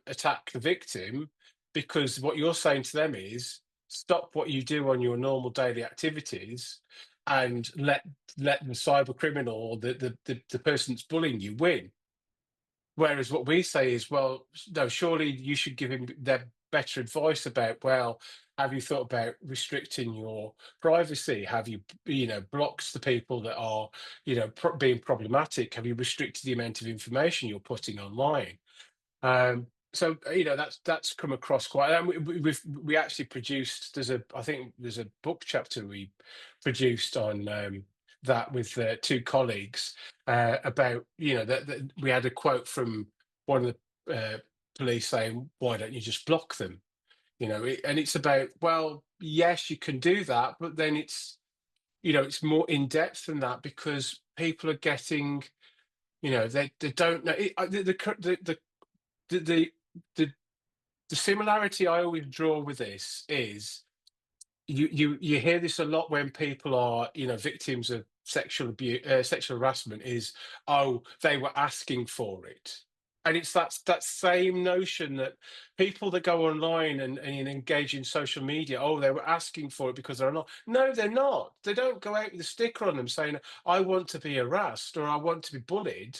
attack the victim, because what you're saying to them is, stop what you do on your normal daily activities, and let the cyber criminal, or the person that's bullying you, win. Whereas what we say is, well, no, surely you should give him their better advice about, well, have you thought about restricting your privacy? Have you, blocked the people that are, being problematic? Have you restricted the amount of information you're putting online? So that's come across quite. And we actually produced. I think there's a book chapter we produced on that with two colleagues, about, that we had a quote from one of the police saying, "Why don't you just block them?" And it's about, well, yes, you can do that, but then it's more in depth than that, because people are getting, they don't know the the the similarity I always draw with this is, you hear this a lot when people are, victims of sexual abuse, sexual harassment, is, oh, they were asking for it. And it's that same notion that people that go online and engage in social media, oh, they were asking for it because they're not. No, they're not. They don't go out with a sticker on them saying, I want to be harassed or I want to be bullied.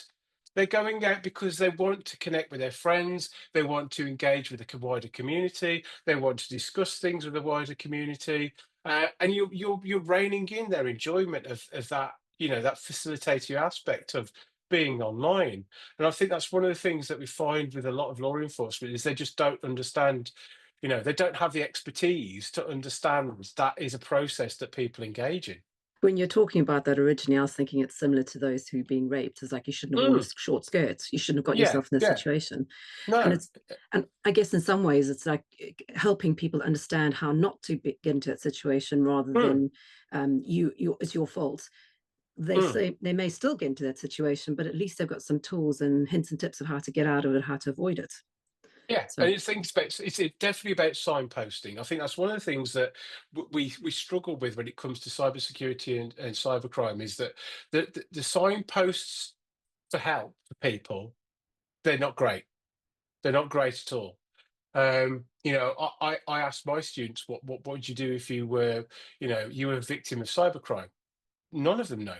They're going out because they want to connect with their friends, they want to engage with the wider community, they want to discuss things with the wider community, and you're reining in their enjoyment of that, that facilitative aspect of being online. And I think that's one of the things that we find with a lot of law enforcement is they just don't understand. They don't have the expertise to understand that is a process that people engage in. When you're talking about that originally, I was thinking it's similar to those who've been raped. It's like you shouldn't have worn Mm, short skirts. You shouldn't have got yeah, yourself in this yeah. situation. And No. it's and I guess in some ways it's like helping people understand how not to get into that situation rather Mm, than you it's your fault. They mm. say they may still get into that situation, but at least they've got some tools and hints and tips of how to get out of it, how to avoid it. Yeah, So and it's definitely about signposting. I think that's one of the things that we struggle with when it comes to cybersecurity and cybercrime is that the signposts for help for people, they're not great. They're not great at all. I asked my students what would you do if you were a victim of cybercrime. None of them know.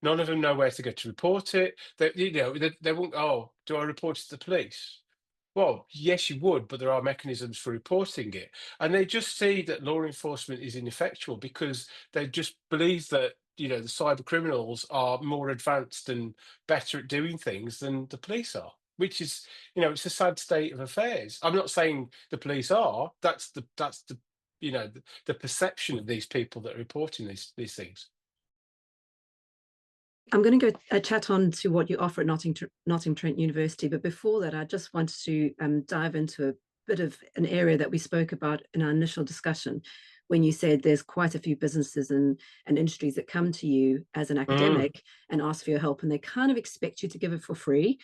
None of them know where to go to report it. They won't. Oh, do I report it to the police? Well, yes, you would, but there are mechanisms for reporting it. And they just see that law enforcement is ineffectual because they just believe that, the cyber criminals are more advanced and better at doing things than the police are, which is, it's a sad state of affairs. I'm not saying the police are, the perception of these people that are reporting these things. I'm going to go chat on to what you offer at Nottingham Trent University. But before that, I just wanted to dive into a bit of an area that we spoke about in our initial discussion when you said there's quite a few businesses and industries that come to you as an Mm. academic and ask for your help, and they kind of expect you to give it for free.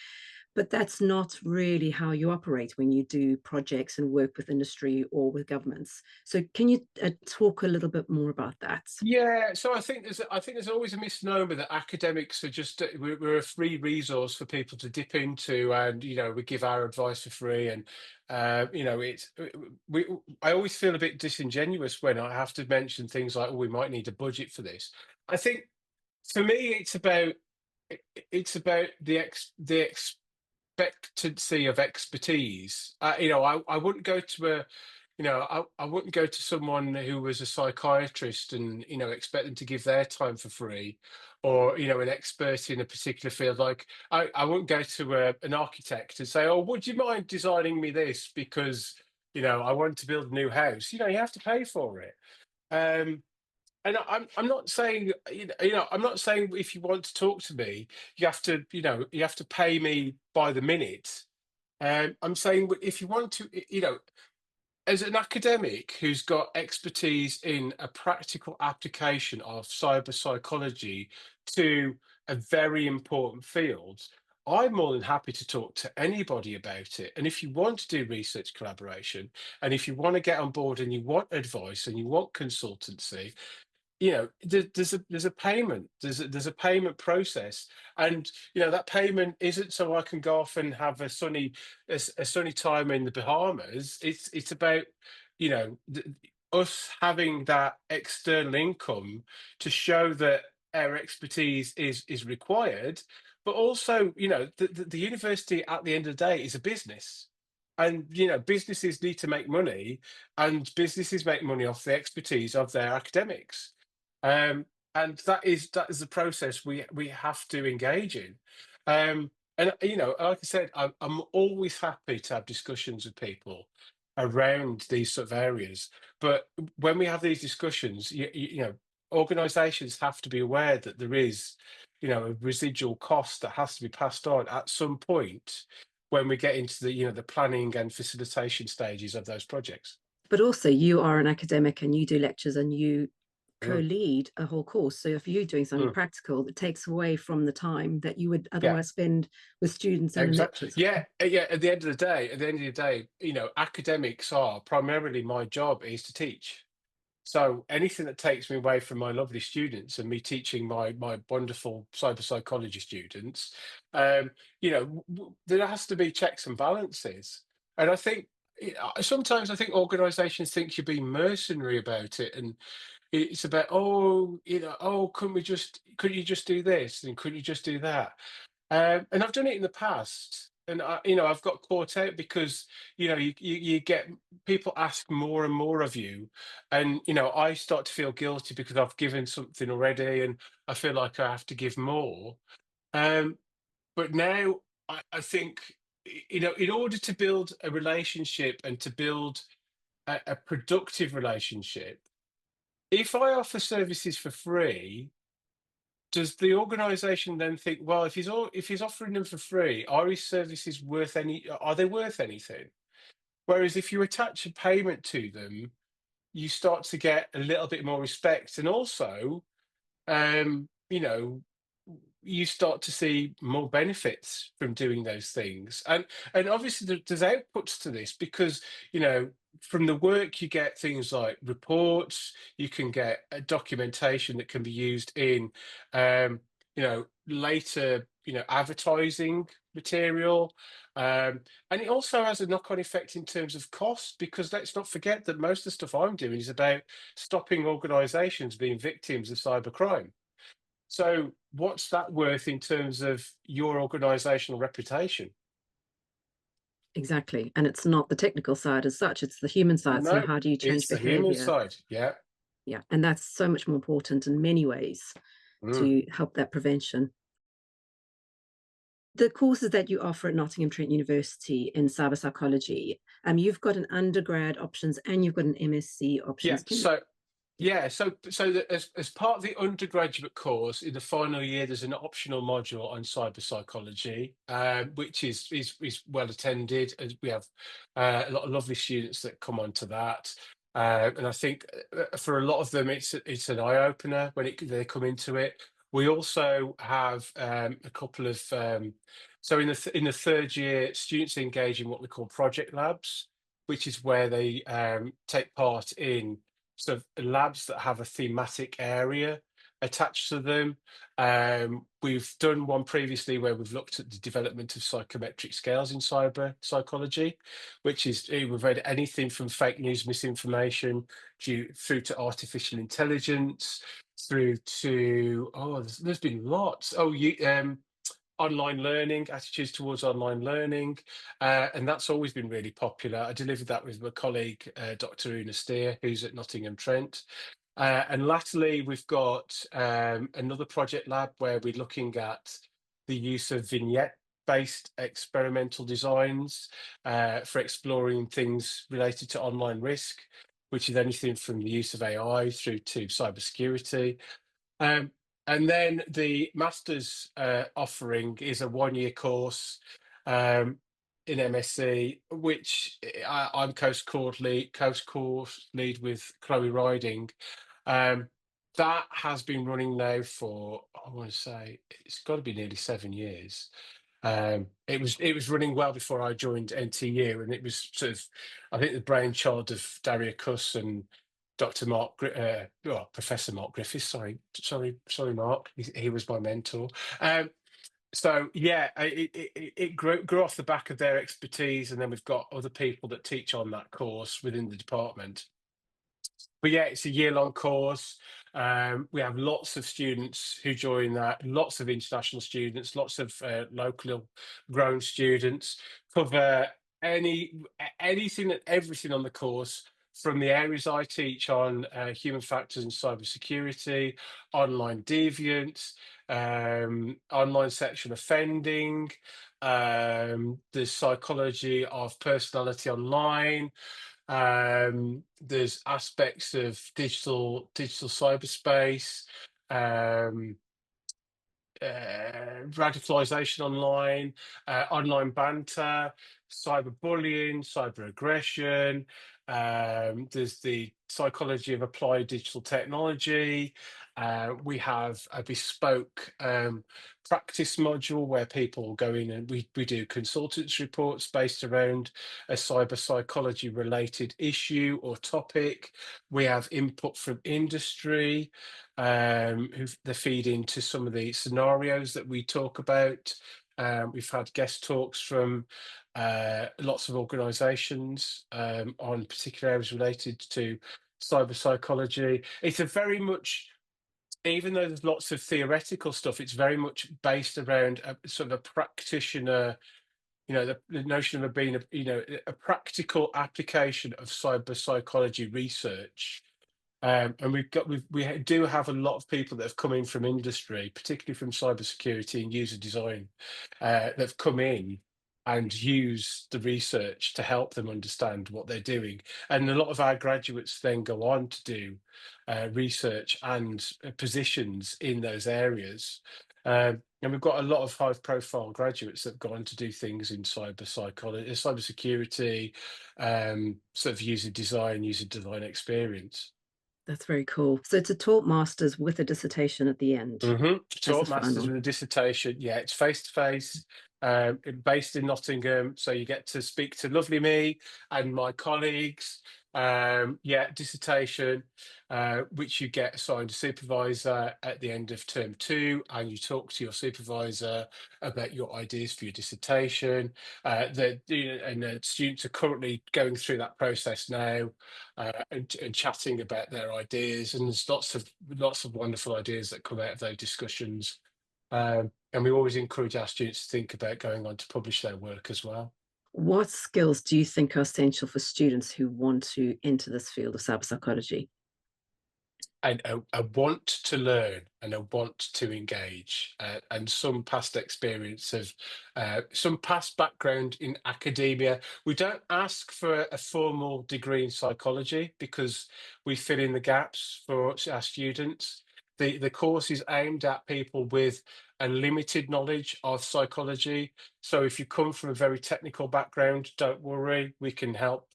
But that's not really how you operate when you do projects and work with industry or with governments. So can you talk a little bit more about that? Yeah, so I think there's always a misnomer that academics are just we're a free resource for people to dip into, and we give our advice for free, and it's we. I always feel a bit disingenuous when I have to mention things like, "Oh, we might need a budget for this." I think for me, it's about the expectancy of expertise. I wouldn't go to I wouldn't go to someone who was a psychiatrist and expect them to give their time for free, or an expert in a particular field. Like I wouldn't go to an architect and say, "Oh, would you mind designing me this because I want to build a new house." You have to pay for it. Um, and I'm not saying I'm not saying if you want to talk to me, you have to pay me by the minute. I'm saying if you want to, as an academic who's got expertise in a practical application of cyber psychology to a very important field, I'm more than happy to talk to anybody about it. And if you want to do research collaboration, and if you want to get on board and you want advice and you want consultancy, there's a payment, there's a payment process, and that payment isn't so I can go off and have a sunny time in the Bahamas. It's about us having that external income to show that our expertise is required, but also the university at the end of the day is a business. And businesses need to make money, and businesses make money off the expertise of their academics. Um, and that is the process we have to engage in. And like I said, I'm always happy to have discussions with people around these sort of areas. But when we have these discussions, organisations have to be aware that there is, a residual cost that has to be passed on at some point when we get into the planning and facilitation stages of those projects. But also, you are an academic and you do lectures and you Mm, co-lead a whole course. So if you're doing something mm. practical, it takes away from the time that you would Yeah. otherwise spend with students and in Exactly. lectures. Yeah, yeah. At the end of the day, academics are primarily my job is to teach. So anything that takes me away from my lovely students and me teaching my wonderful cyber psychology students, there has to be checks and balances. And I think sometimes I think organisations think you're being mercenary about it, and it's about, oh, couldn't you just do this and couldn't you just do that? And I've done it in the past, and I've got caught out because you get people ask more and more of you, and I start to feel guilty because I've given something already, and I feel like I have to give more. Um, but now I think in order to build a relationship and to build a productive relationship, if I offer services for free, does the organization then think, well, if he's offering them for free, are his services worth are they worth anything? Whereas if you attach a payment to them, you start to get a little bit more respect. And also, um, you know, you start to see more benefits from doing those things. And obviously there's outputs to this because, you know, from the work you get things like reports, you can get a documentation that can be used in later, advertising material. And it also has a knock-on effect in terms of cost, because let's not forget that most of the stuff I'm doing is about stopping organizations being victims of cybercrime. So what's that worth in terms of your organizational reputation? Exactly. And it's not the technical side as such, it's the human side. So No, how do you change it's the human behavior? side. Yeah. Yeah. And that's so much more important in many ways Mm. to help that prevention. The courses that you offer at Nottingham Trent University in cyberpsychology, you've got an undergrad options and you've got an MSc Yeah. options. Can you? So yeah, as part of the undergraduate course in the final year, there's an optional module on cyberpsychology, which is well attended, as we have a lot of lovely students that come onto that. And I think for a lot of them, it's an eye opener when they come into it. We also have a couple of so in the third year, students engage in what we call project labs, which is where they take part in sort of labs that have a thematic area attached to them. We've done one previously where we've looked at the development of psychometric scales in cyber psychology, which is we've read anything from fake news, misinformation, through to artificial intelligence, through to there's been lots. Online learning, attitudes towards online learning, and that's always been really popular. I delivered that with my colleague, Dr. Una Steer, who's at Nottingham Trent. And latterly, we've got another project lab where we're looking at the use of vignette-based experimental designs for exploring things related to online risk, which is anything from the use of AI through to cybersecurity. Um, and then the master's offering is a one-year course um, in MSc, which I'm course course lead with Chloe Riding. Um, that has been running now for, I want to say, it's got to be nearly 7 years. It was running well before I joined NTU, and it was sort of, I think, the brainchild of Daria Kuss and Dr. Professor Mark Griffiths. Sorry, Mark. He was my mentor. So yeah, it grew off the back of their expertise, and then we've got other people that teach on that course within the department. But yeah, it's a year-long course. We have lots of students who join that, lots of international students, lots of local grown students, cover anything and everything on the course, from the areas I teach on human factors and cybersecurity, online deviance, online sexual offending, the psychology of personality online. There's aspects of digital cyberspace, um, radicalization online, online banter, cyberbullying, cyber aggression. There's the psychology of applied digital technology. We have a bespoke practice module where people go in and we do consultants reports based around a cyber psychology related issue or topic. We have input from industry who they feed into some of the scenarios that we talk about. We've had guest talks from lots of organisations on particular areas related to cyber psychology. It's a very much even though there's lots of theoretical stuff, it's very much based around a sort of a practitioner, the notion of it being a practical application of cyber psychology research. And we do have a lot of people that have come in from industry, particularly from cybersecurity and user design, that have come in and use the research to help them understand what they're doing. And a lot of our graduates then go on to do research and positions in those areas. And we've got a lot of high-profile graduates that have gone to do things in cyber psychology, cybersecurity, sort of user design experience. That's very cool. So it's a taught master's with a dissertation at the end as the Taught masters final. with a dissertation. Yeah, it's face to face, based in Nottingham. So you get to speak to lovely me and my colleagues. Yeah, dissertation, which you get assigned a supervisor at the end of term two, and you talk to your supervisor about your ideas for your dissertation. And the students are currently going through that process now, and chatting about their ideas, and there's lots of wonderful ideas that come out of those discussions. And we always encourage our students to think about going on to publish their work as well. What skills do you think are essential for students who want to enter this field of cyber psychology? And a want to learn and a want to engage, and some past experience of some past background in academia. We don't ask for a formal degree in psychology because we fill in the gaps for our students. The course is aimed at people with a limited knowledge of psychology. So if you come from a very technical background, don't worry, we can help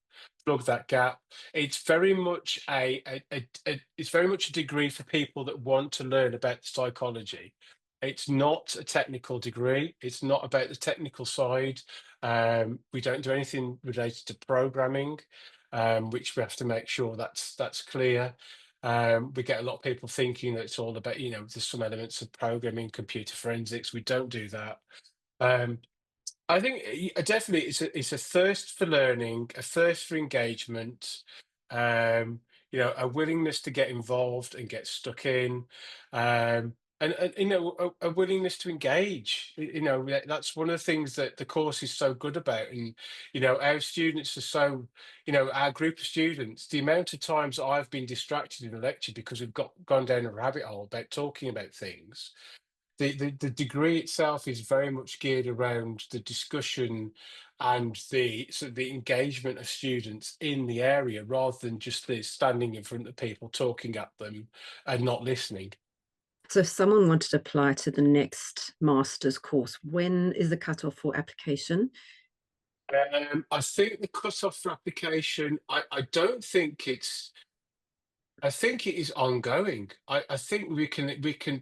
plug that gap. It's very much it's very much a degree for people that want to learn about psychology. It's not a technical degree. It's not about the technical side. We don't do anything related to programming, which we have to make sure that's clear. We get a lot of people thinking that it's all about, there's some elements of programming, computer forensics. We don't do that. Um, I think definitely it's a thirst for learning, a thirst for engagement, a willingness to get involved and get stuck in, and a willingness to engage. That's one of the things that the course is so good about. And our students are so, our group of students, the amount of times I've been distracted in a lecture because we've gone down a rabbit hole about talking about things. The degree itself is very much geared around the discussion and the engagement of students in the area, rather than just the standing in front of people talking at them and not listening. So if someone wanted to apply to the next master's course, when is the cutoff for application? I think the cut-off for application, I don't think I think it is ongoing. I think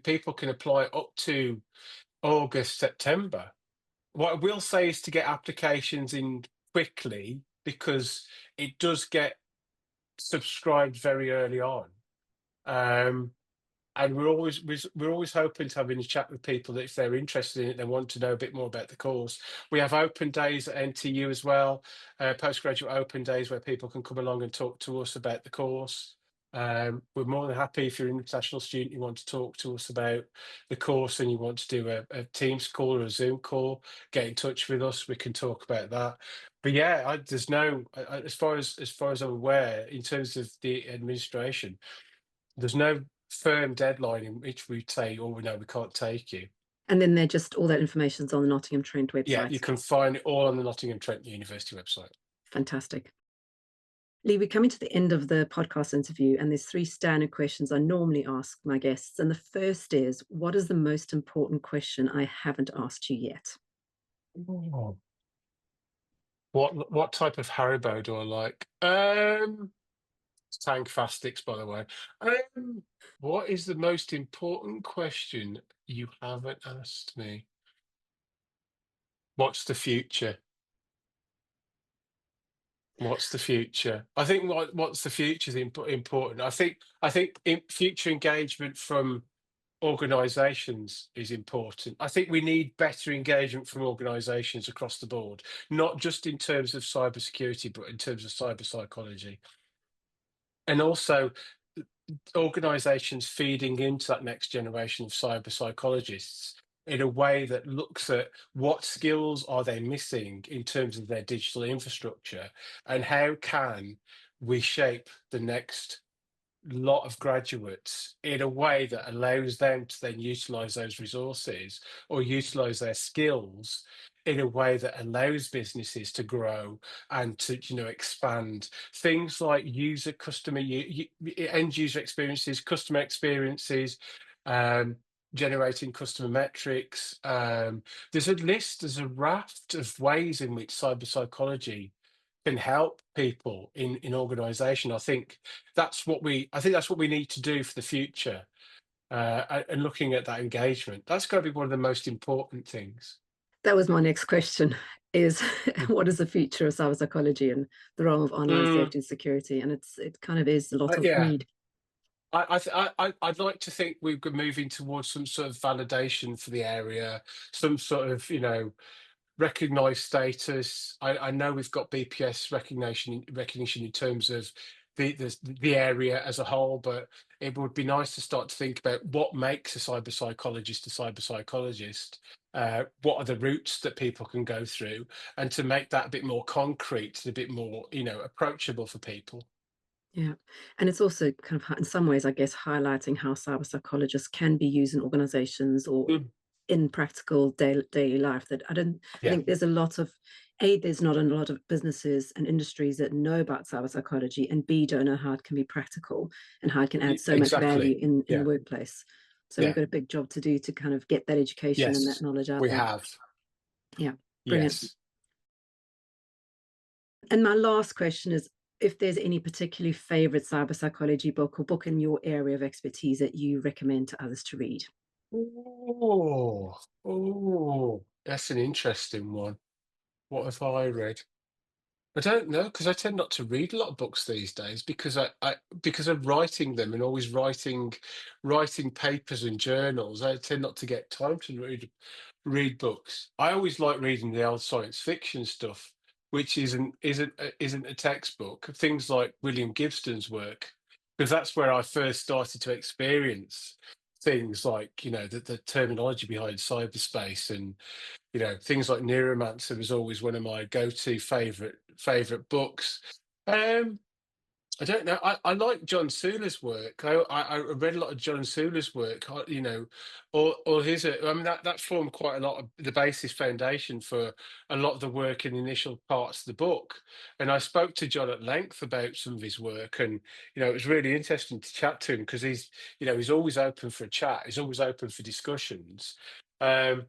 people can apply up to August, September. What I will say is to get applications in quickly, because it does get subscribed very early on. Um, and we're always hoping to having a chat with people that if they're interested in it, they want to know a bit more about the course. We have open days at NTU as well, postgraduate open days where people can come along and talk to us about the course. We're more than happy if you're an international student, you want to talk to us about the course and you want to do a Teams call or a Zoom call, get in touch with us. We can talk about that. But yeah, there's no, as far as I'm aware, in terms of the administration, there's no firm deadline in which we say, "Oh, no, we can't take you." And then they're just all that information's on the Nottingham Trent Yeah, you website. can find it all on the Nottingham Trent University website. Fantastic. Lee, we're coming to the end of the podcast interview, and there's three standard questions I normally ask my guests. And the first is, what is the most important question I haven't asked you yet? Oh. What type of Haribo do I like? Tank Fastics, by the way. Um, what is the most important question you haven't asked me? What's the future? What's the future? I think what's the future is important. I think future engagement from organisations is important. I think we need better engagement from organisations across the board, not just in terms of cybersecurity, but in terms of cyber psychology. And also, organizations feeding into that next generation of cyber psychologists in a way that looks at what skills are they missing in terms of their digital infrastructure, and how can we shape the next lot of graduates in a way that allows them to then utilize those resources or utilize their skills in a way that allows businesses to grow and to, expand things like end user experiences, customer experiences, um, generating customer metrics. There's a raft of ways in which cyber psychology can help people in organization. I think that's what we need to do for the future. And looking at that engagement, that's got to be one of the most important things. That was my next question is Mm. what is the future of cyber psychology and the role of online Mm, safety and security? And it kind of is a lot of yeah, need. I'd like to think we're moving towards some sort of validation for the area, some sort of, recognized status. I know we've got BPS recognition in terms of the area as a whole, but it would be nice to start to think about what makes a cyber psychologist a cyber psychologist. What are the routes that people can go through, and to make that a bit more concrete, a bit more, approachable for people. Yeah. And it's also kind of, in some ways, I guess, highlighting how cyber psychologists can be used in organizations or Mm, in practical daily life. That I yeah, think there's a lot of, A, there's not a lot of businesses and industries that know about cyber psychology, and B, don't know how it can be practical and how it can add so much value exactly. in the Yeah, workplace. So we've yeah, got a big job to do to kind of get that education and that yes, knowledge out we there. have. Yeah, brilliant. Yes. And my last question is if there's any particularly favorite cyber psychology book or book in your area of expertise that you recommend to others to read. That's an interesting one. What have I read? I don't know, because I tend not to read a lot of books these days because because of writing them and always writing papers and journals. I tend not to get time to read books. I always like reading the old science fiction stuff, which isn't a textbook. Things like William Gibson's work, because that's where I first started to experience things like, the terminology behind cyberspace, and things like Neuromancer was always one of my go-to favorite books. Um, I don't know. I like John Sula's work. I read a lot of John Sula's work. Or his. I mean, that formed quite a lot of the basis foundation for a lot of the work in the initial parts of the book. And I spoke to John at length about some of his work, and it was really interesting to chat to him because he's always open for a chat. He's always open for discussions. Um,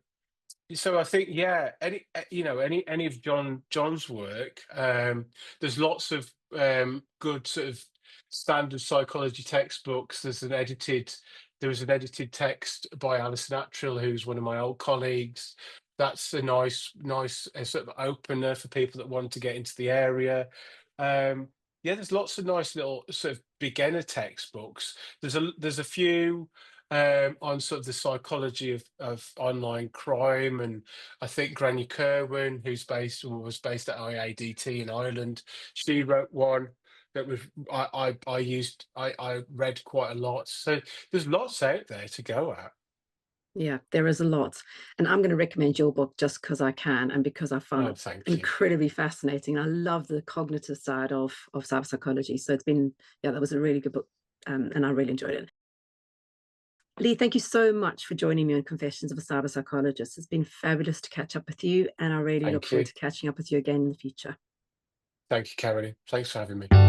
so I think, yeah, any of John's work. There's lots of good sort of standard psychology textbooks. There was an edited text by Alison Attrill, who's one of my old colleagues. That's a nice sort of opener for people that want to get into the area. Yeah, there's lots of nice little sort of beginner textbooks. There's a few on sort of the psychology of online crime. And I think Granny Kerwin, was based at IADT in Ireland, she wrote one that was I read quite a lot. So there's lots out there to go at. Yeah, there is a lot. And I'm going to recommend your book just because I can and because I found Oh, it thank you. incredibly fascinating. I love the cognitive side of cyber psychology. So yeah, that was a really good book. And I really enjoyed it. Lee, thank you so much for joining me on Confessions of a Cyber Psychologist. It's been fabulous to catch up with you, and I really look Thank forward you. to catching up with you again in the future. Thank you, Caroline. Thanks for having me.